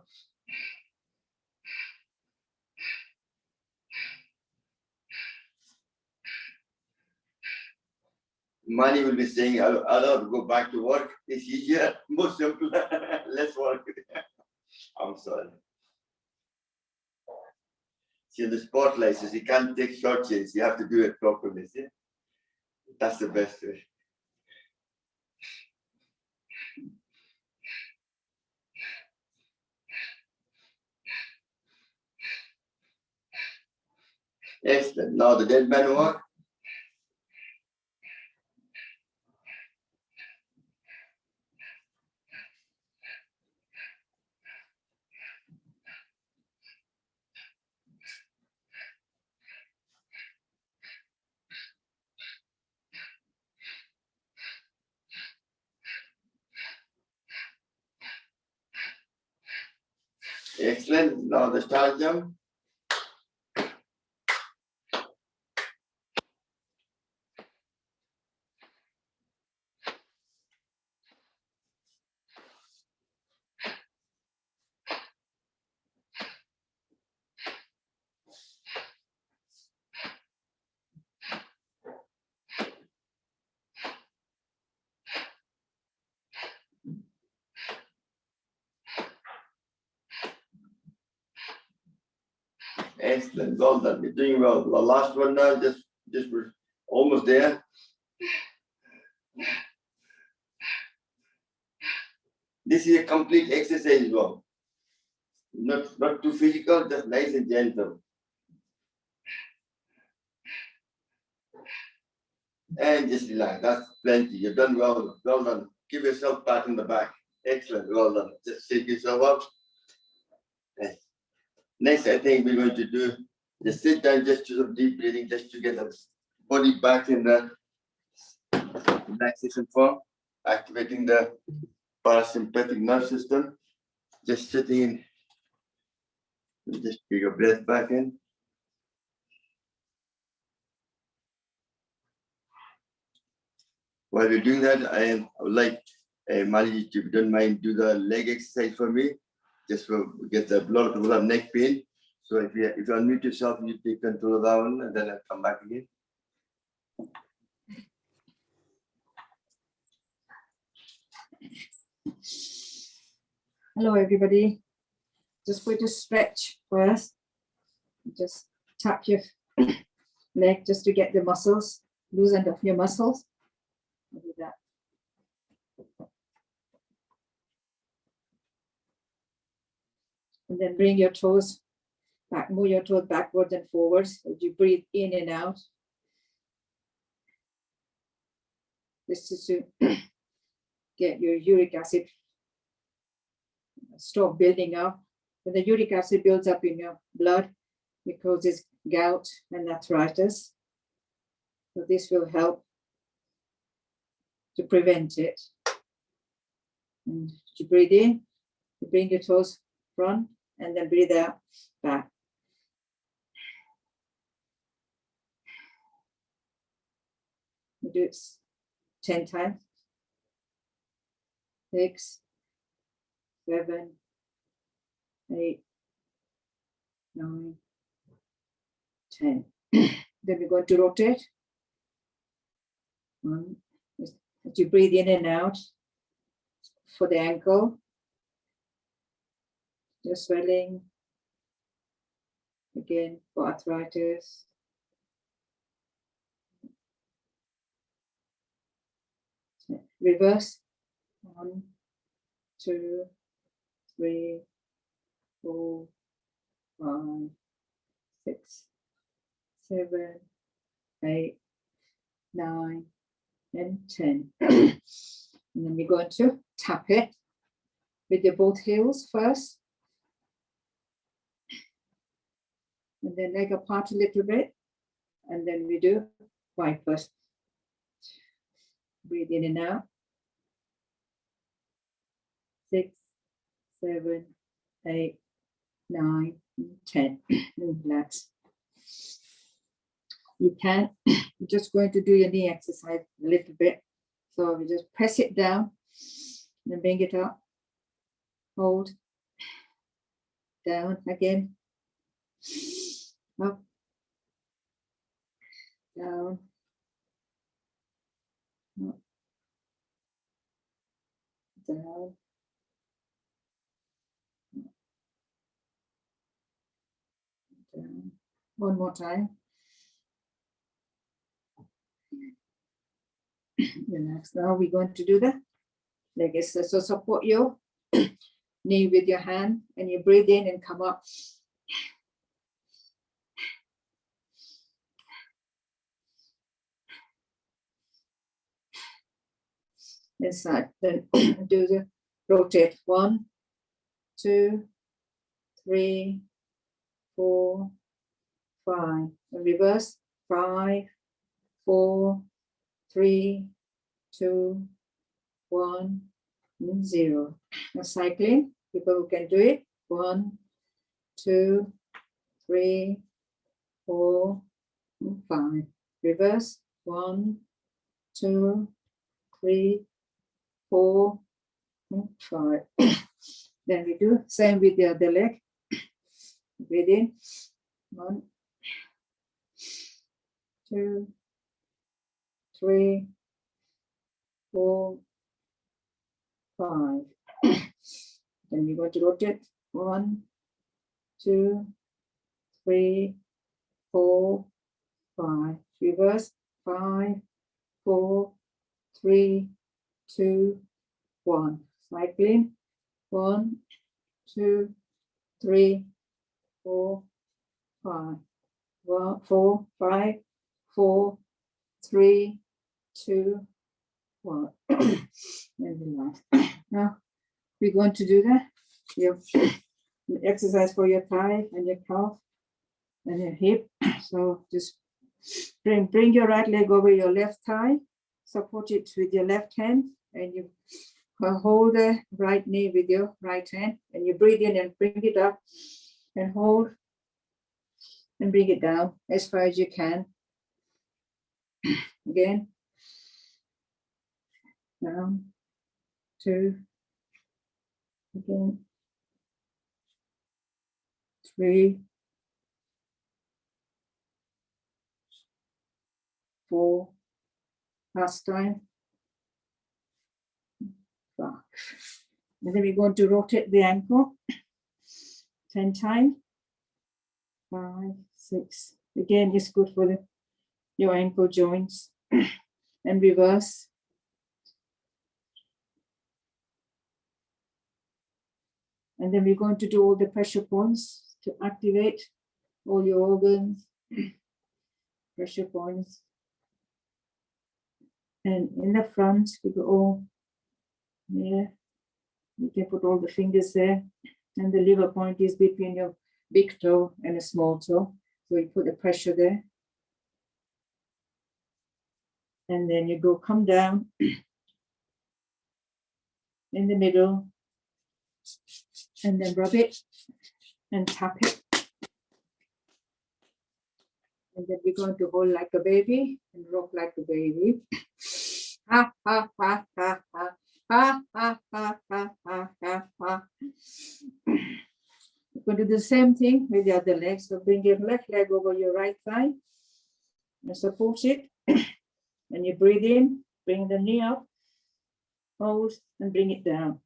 Mani will be saying, I'll have to go back to work. It's easier, more simple, less work. I'm sorry. See, the spotlight says you can't take short change. You have to do it properly. See? That's the best way. Excellent. Now the dead man walk. Excellent. Now the star jump. Excellent. Well done. You're doing well. The last one now, just we're almost there. This is a complete exercise as well. Not too physical, just nice and gentle. And just relax. That's plenty. You've done well. Well done. Give yourself a pat on the back. Excellent. Well done. Just shake yourself up. Okay. Next, I think we're going to do just sit down, just do some deep breathing, just to get the body back in the relaxation form, activating the parasympathetic nerve system. Just sitting in, just take a breath back in. While we're doing that, I would like Mali, if you don't mind, do the leg exercise for me, just to get a lot of people have neck pain. So if you unmute yourself, you take control of that one, and then I'll come back again. Hello, everybody. Just going to stretch first. Just tap your leg just to get the muscles, loosen up your muscles. I'll do that. And then bring your toes back, move your toes backwards and forwards as you breathe in and out. This is to get your uric acid stop building up. When the uric acid builds up in your blood, it causes gout and arthritis. So this will help to prevent it. And you breathe in, you bring your toes front, and then breathe out back. You do it 10 times. 6, 7, 8, 9, 10. Then we're going to rotate. As you breathe in and out for the ankle, just swelling. Again, for arthritis. Reverse. 1, 2, 3, 4, 5, 6, 7, 8, 9, and 10. And then we're going to tap it with your both heels first. And then leg apart a little bit. And then we do wide first. Breathe in and out. 6, 7, 8, 9, 10. And relax. You can, you're just going to do your knee exercise a little bit. So we just press it down, then bring it up, hold, down again, up, down, up, down, down. One more time. Relax. Now we're going to do the leg exercise. So support your knee with your hand and you breathe in and come up. Inside. Then do the rotate. 1, 2, 3, 4, 5. And reverse. 5, 4, 3, 2, 1, 0. Now cycling, people who can do it. 1, 2, 3, 4, 5. Reverse. 1, 2, 3, 4, 5. Then we do same with the other leg. Breathe in. 1, 2, 3, 4, 5. Then we're going to rotate. 1, 2, 3, 4, 5. Reverse. 5, 4, 3, 2, 1. Cycling. 1, 2, 3, 4, 5. 1, 4, 5, 4, 3, 2, 1. And relax. Now we're going to do that. Your exercise for your thigh and your calf and your hip. So just bring your right leg over your left thigh, support it with your left hand, and you hold the right knee with your right hand, and you breathe in and bring it up and hold and bring it down as far as you can. Again. Down, 2, again, 3, 4, last time, 5. And then we're going to rotate the ankle 10 times. 5, 6. Again, it's good for your ankle joints. And reverse. And then we're going to do all the pressure points to activate all your organs. Pressure points. And in the front, we go all there. You can put all the fingers there. And the liver point is between your big toe and a small toe. So you put the pressure there. And then you go come down in the middle. And then rub it and tap it. And then we're going to hold like a baby and rock like a baby. Ha, ha, ha, ha, ha. Ha, ha, ha, ha, ha, ha, ha. You're going to do the same thing with the other leg. So bring your left leg over your right thigh and support it. And you breathe in, bring the knee up, hold, and bring it down.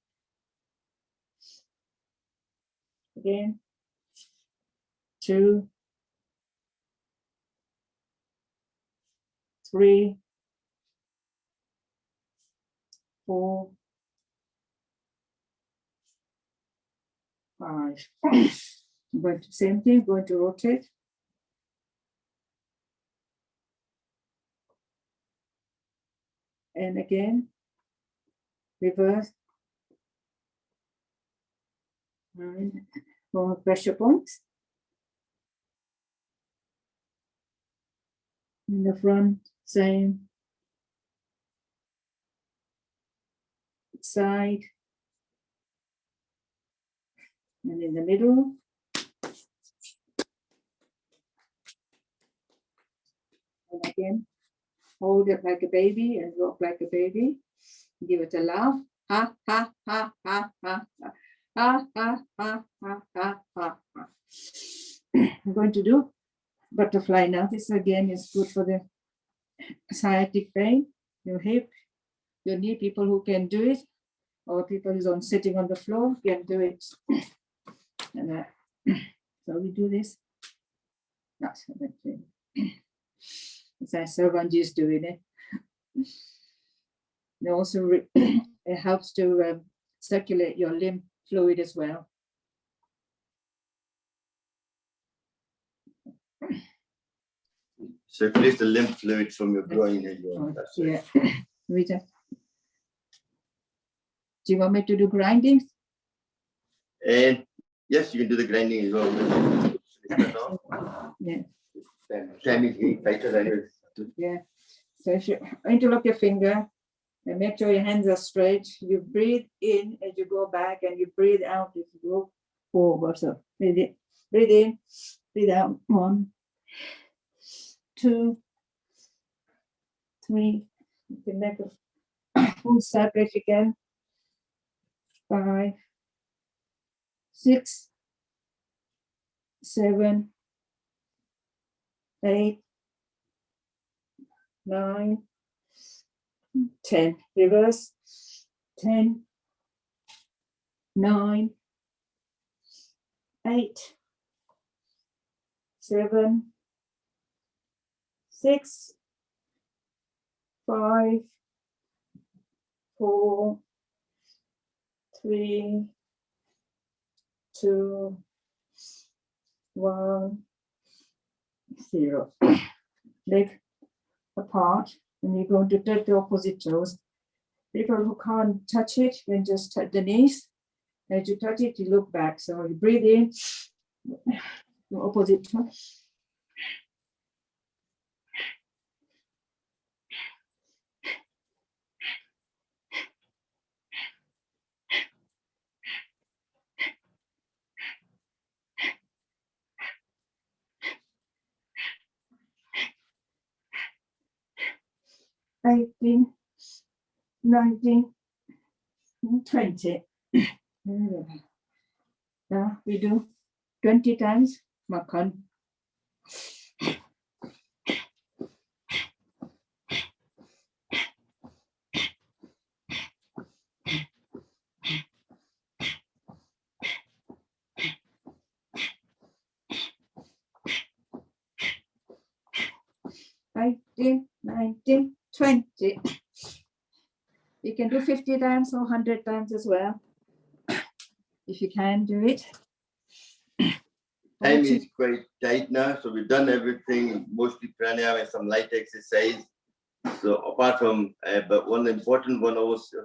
Again. 2, 3, 4, 5. Going to same thing, going to rotate. And again, reverse. And for pressure points. In the front, same. Side. And in the middle. And again, hold it like a baby and rock like a baby. Give it a laugh. Ha, ha, ha, ha, ha, ha. Ha, ha, ha, ha, ha, ha, ha. I'm going to do butterfly now. This again is good for the sciatic pain, your hip, your knee, people who can do it, or people who's on sitting on the floor can do it. And so we do this. That's what I'm doing. It's like Servanji is doing it. It also it helps to circulate your lymph fluid as well. Circulate the lymph fluid from your groin as well. That's Yeah. it. Rita, do you want me to do grinding? And yes, you can do the grinding as well. Yeah. Time is tighter anyway. Yeah. So if you interlock your finger and make sure your hands are straight, you breathe in as you go back and you breathe out as you go forward. So breathe in, breathe out. 1, 2, 3. You can make a full circle if you can. 5, 6, 7, 8, 9, 10. Reverse. 10, 9, 8, 7, 6, 5, 4, 3, 2, 1, 0. Leg apart, and you're going to touch the opposite toes. People who can't touch it can just touch the knees. As you touch it, you look back. So you breathe in, the opposite toe. Eighteen, 19, 20. Now we do 20 times. Makan. 18, 19, 20. You can do 50 times or 100 times as well. If you can do it. Time is quite tight now, so we've done everything, mostly pranayama and some light exercise. So apart from, but one important one also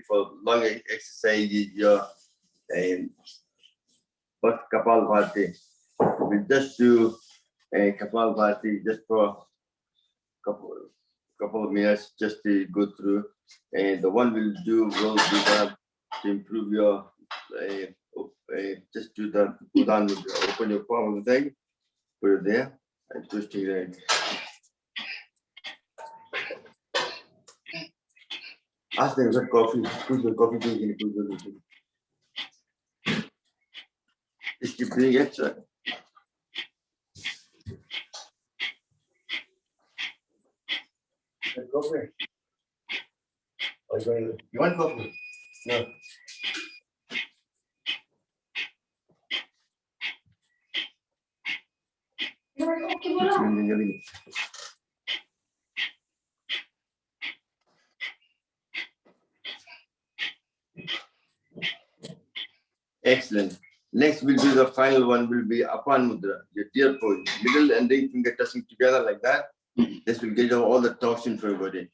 for long exercise is your first Kapalbhati. We just do Kapalbhati just for a couple of minutes just to go through. And the one we'll do will be done to improve your, just do the Udan, open your palm of the thing, put it there, and twist it in. Ask them for coffee. Who's the coffee drinking? Just keep doing extra. Coffee. You want coffee? No. Excellent. Next will be the final one, will be Apan Mudra, your tear pose. Middle and ring finger touching together like that. This will get all the toxin from your body.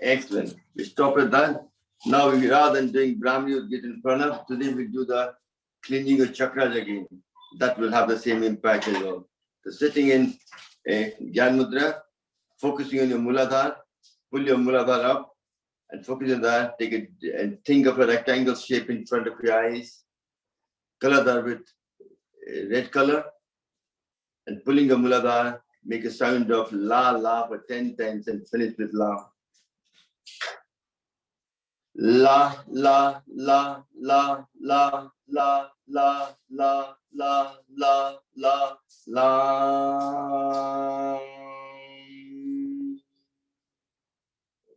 Excellent. We stop at that. Now, rather than doing Brahmi, you get in front of. Today we do the cleaning of chakras again. That will have the same impact as well. So sitting in Gyan Mudra, focusing on your Muladhara, pull your Muladhara up and focus on that. Take it and think of a rectangle shape in front of your eyes. Color that with red color and pulling your Muladhara, make a sound of La La for 10 times and finish with La. La la la la la la la la la la la la.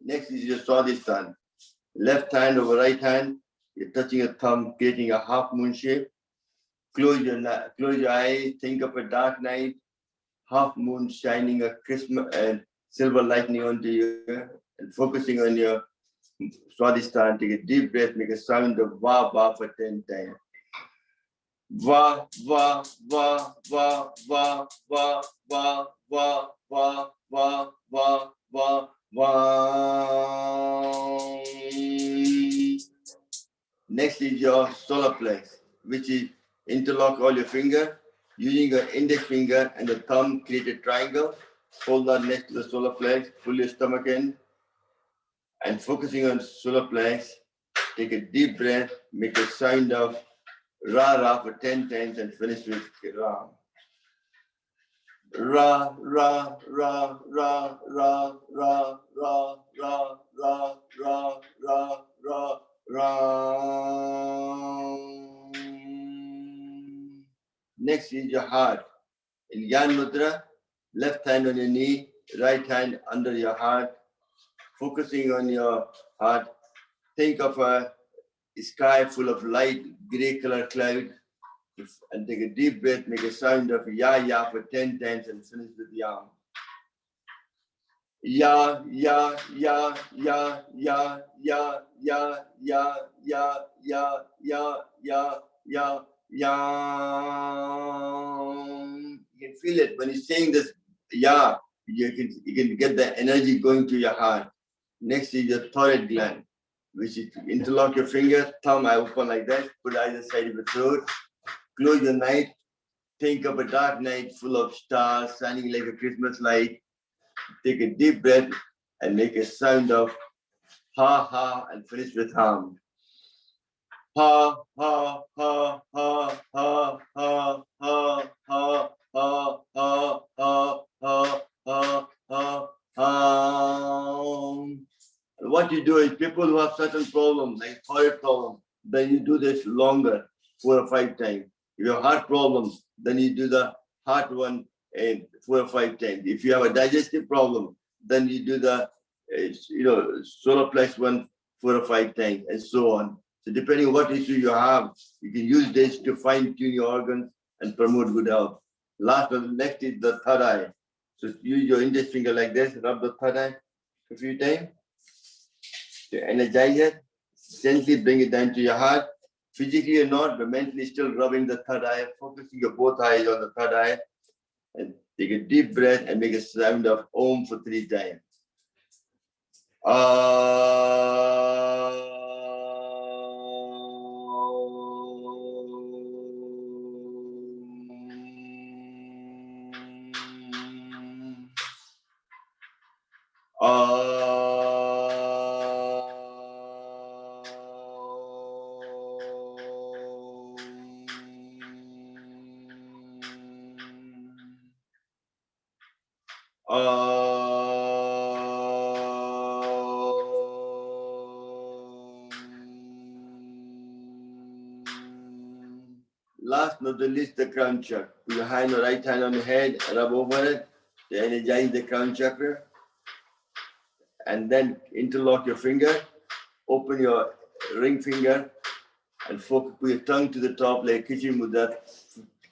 Next is your Swadhisthana. Left hand over right hand. You're touching a thumb, creating a half moon shape. Close your eyes. Think of a dark night. Half moon shining a Christmas and silver lightning onto you, and focusing on your Swadhisthana. Take a deep breath, make a sound of Va Va for 10 times. Va Va Va Va Va Va Va Va Va Va Va Va Va. Next is your solar plex, which is interlock all your fingers. Using your index finger and the thumb, create a triangle. Hold that next to the solar plex, pull your stomach in, and focusing on solar plex, take a deep breath, make a sound of Ra Ra for 10 times and finish with Ra. Ra Ra Ra Ra Ra Ra Ra Ra Ra Ra Ra Ra Ra. Next is your heart. In Gyan Mudra, left hand on your knee, right hand under your heart. Focusing on your heart, think of a sky full of light gray color cloud, and take a deep breath, make a sound of Ya Ya for 10 times and finish with Ya. Ya Ya Ya Ya Ya Ya Ya Ya Ya Ya Ya Ya Ya Ya. You can feel it when you're saying this Ya. You can get the energy going to your heart. Next is your thyroid gland, which is to interlock your finger, thumb I open like that, put either side of the throat, close your night, think of a dark night full of stars shining like a Christmas light. Take a deep breath and make a sound of Ha Ha and finish with Hum. Ha Ha Ha Ha Ha Ha Ha Ha Ha Ha Ha Ha Ha Ha. What you do is people who have certain problems, like thyroid problem, then you do this longer, 4 or 5 times. If you have heart problems, then you do the heart one 4 or 5 times. If you have a digestive problem, then you do the solar plex one 4 or 5 times, and so on. So depending on what issue you have, you can use this to fine tune your organs and promote good health. Last one, next is the third eye. So use your index finger like this, rub the third eye a few times to energize it. Gently bring it down to your heart. Physically or not, but mentally still rubbing the third eye, focusing your both eyes on the third eye. And take a deep breath and make a sound of Om for 3 times. Last but not the least, the crown chakra. Put your hand, or right hand on the head, rub over it to energize the crown chakra. And then interlock your finger, open your ring finger, and focus, put your tongue to the top like kitchen mudra,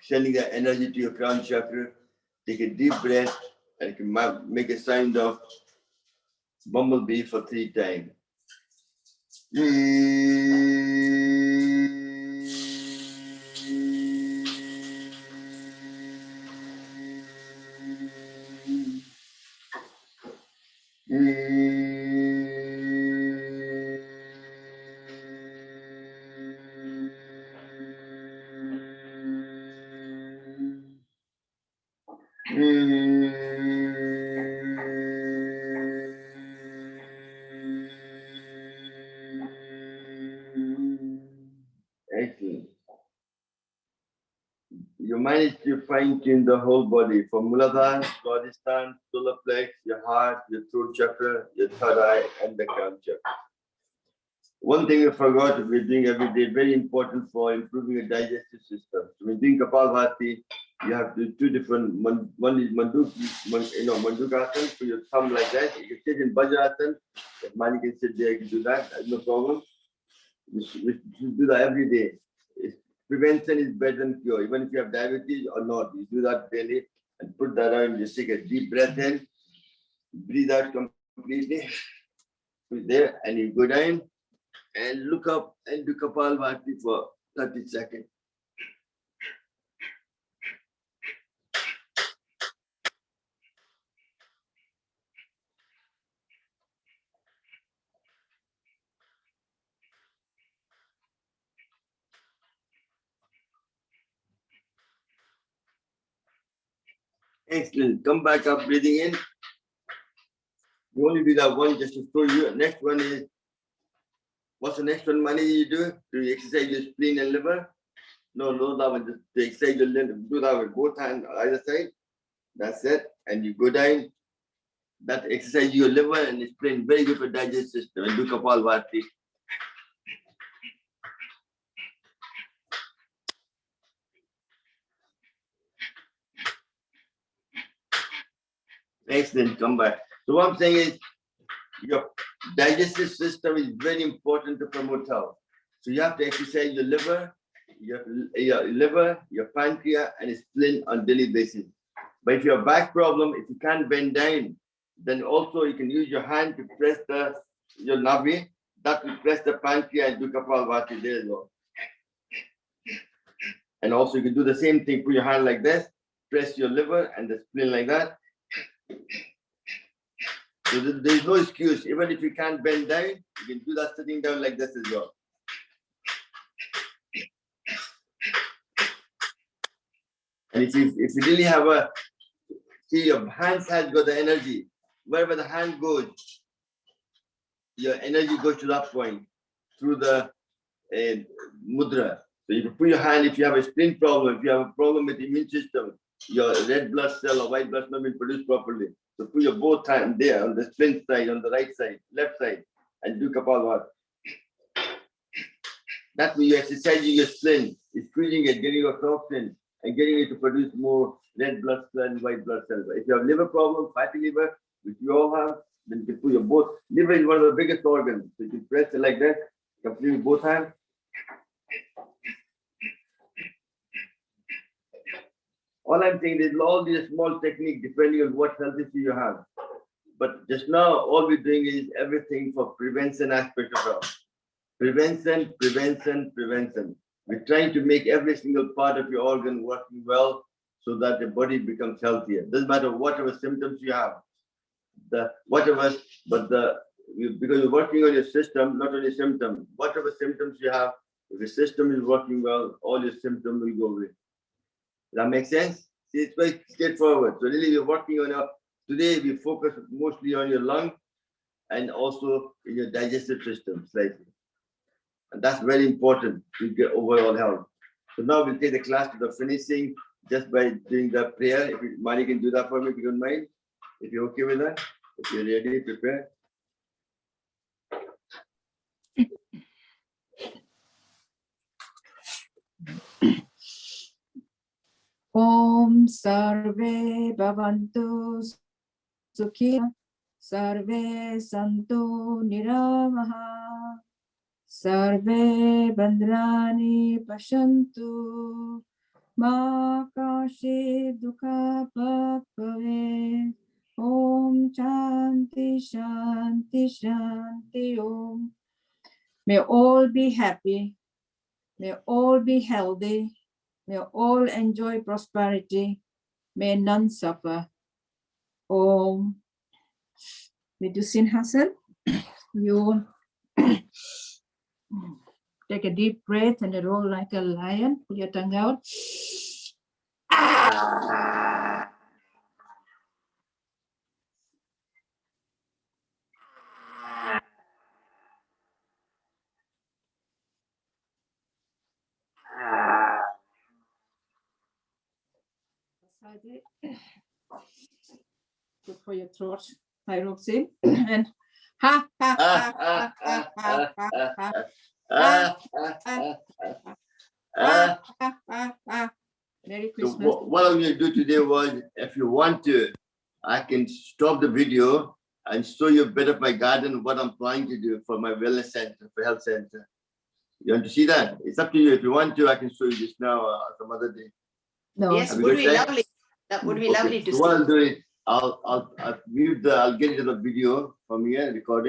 sending that energy to your crown chakra. Take a deep breath and you can make a sound of bumblebee for 3 times. Excellent. You manage to fine-tune the whole body from Muladhara, Swadhisthana, solar plex, your heart, your throat chakra, your third eye, and the crown chakra. One thing I forgot we're doing every day, very important for improving your digestive system. So when doing Kapalbhati, you have to do 2 different. One is Mandukasana, put your thumb like that. You can sit in Vajrasana. If man can sit there, you can do that. No problem. We should do that every day. Prevention is better than cure. Even if you have diabetes or not, you do that daily and put that on. Just take a deep breath in, breathe out completely. Put there, and you go down and look up and do Kapalbhati for 30 seconds. Excellent. Come back up, breathing in. You only do that one just to show you. Next one is, what's the next one, Mani, you do? Do you exercise your spleen and liver? No, that one. Just to exercise your liver. Do that with both hands on either side. That's it. And you go down. That exercise your liver and spleen. Very good for digestive system. And do Kapalbhati. Excellent. Come back. So what I'm saying is, your digestive system is very important to promote health. So you have to exercise your liver, your pancreas, and spleen on daily basis. But if you have back problem, if you can't bend down, then also you can use your hand to press your navi. That will press the pancreas and do Kapalbhati there as well. And also you can do the same thing. Put your hand like this, press your liver and the spleen like that. So there's no excuse. Even if you can't bend down, you can do that sitting down like this as well. And if you really have see, your hands has got the energy. Wherever the hand goes, your energy goes to that point through the mudra. So you can put your hand, if you have a spleen problem, if you have a problem with the immune system, your red blood cell or white blood cell not being produced properly. So put your both hands there on the spleen side, on the right side, left side, and do Kapalbhati. That's where you're exercising your spleen, squeezing it, getting your toxin, and getting it to produce more red blood cells and white blood cells. If you have liver problem, fatty liver, which you all have, then you can put your both. Liver is one of the biggest organs. So you can press it like that, completely with both hands. All I'm saying is all these small techniques depending on what health issue you have. But just now, all we're doing is everything for prevention aspect of health. Prevention, prevention, prevention. We're trying to make every single part of your organ working well so that the body becomes healthier. Doesn't matter whatever symptoms you have, because you're working on your system, not on your symptom. Whatever symptoms you have, if the system is working well, all your symptoms will go away. Does that make sense? See, it's very straightforward. So really, we're working on today we focus mostly on your lung and also in your digestive system slightly. And that's very important to get overall health. So now we'll take the class to the finishing just by doing the prayer. If Mani can do that for me, if you don't mind. If you're okay with that, if you're ready, prepare. Om Sarve Bhavantu Sukhina Sarve Santu Niramaha Sarve Bandrani Pashantu Ma Kashi Dukha Bhave Om Shanti Shanti Shanti Om. May all be happy. May all be healthy. May all enjoy prosperity. May none suffer. Om. Vidusin Hassan, you take a deep breath and roll like a lion. Pull your tongue out. Good for your throat. Hi, Roxy. And ha ha ha ha ha ha ha ha. Merry Christmas. So what I'm going to do today was, if you want to, I can stop the video and show you a bit of my garden, what I'm planning to do for my wellness center, for health center. You want to see that? It's up to you. If you want to, I can show you this now some other day. No. Yes, would be lovely. That would be lovely to So see. what I'll do is I'll get into the video from here, recording.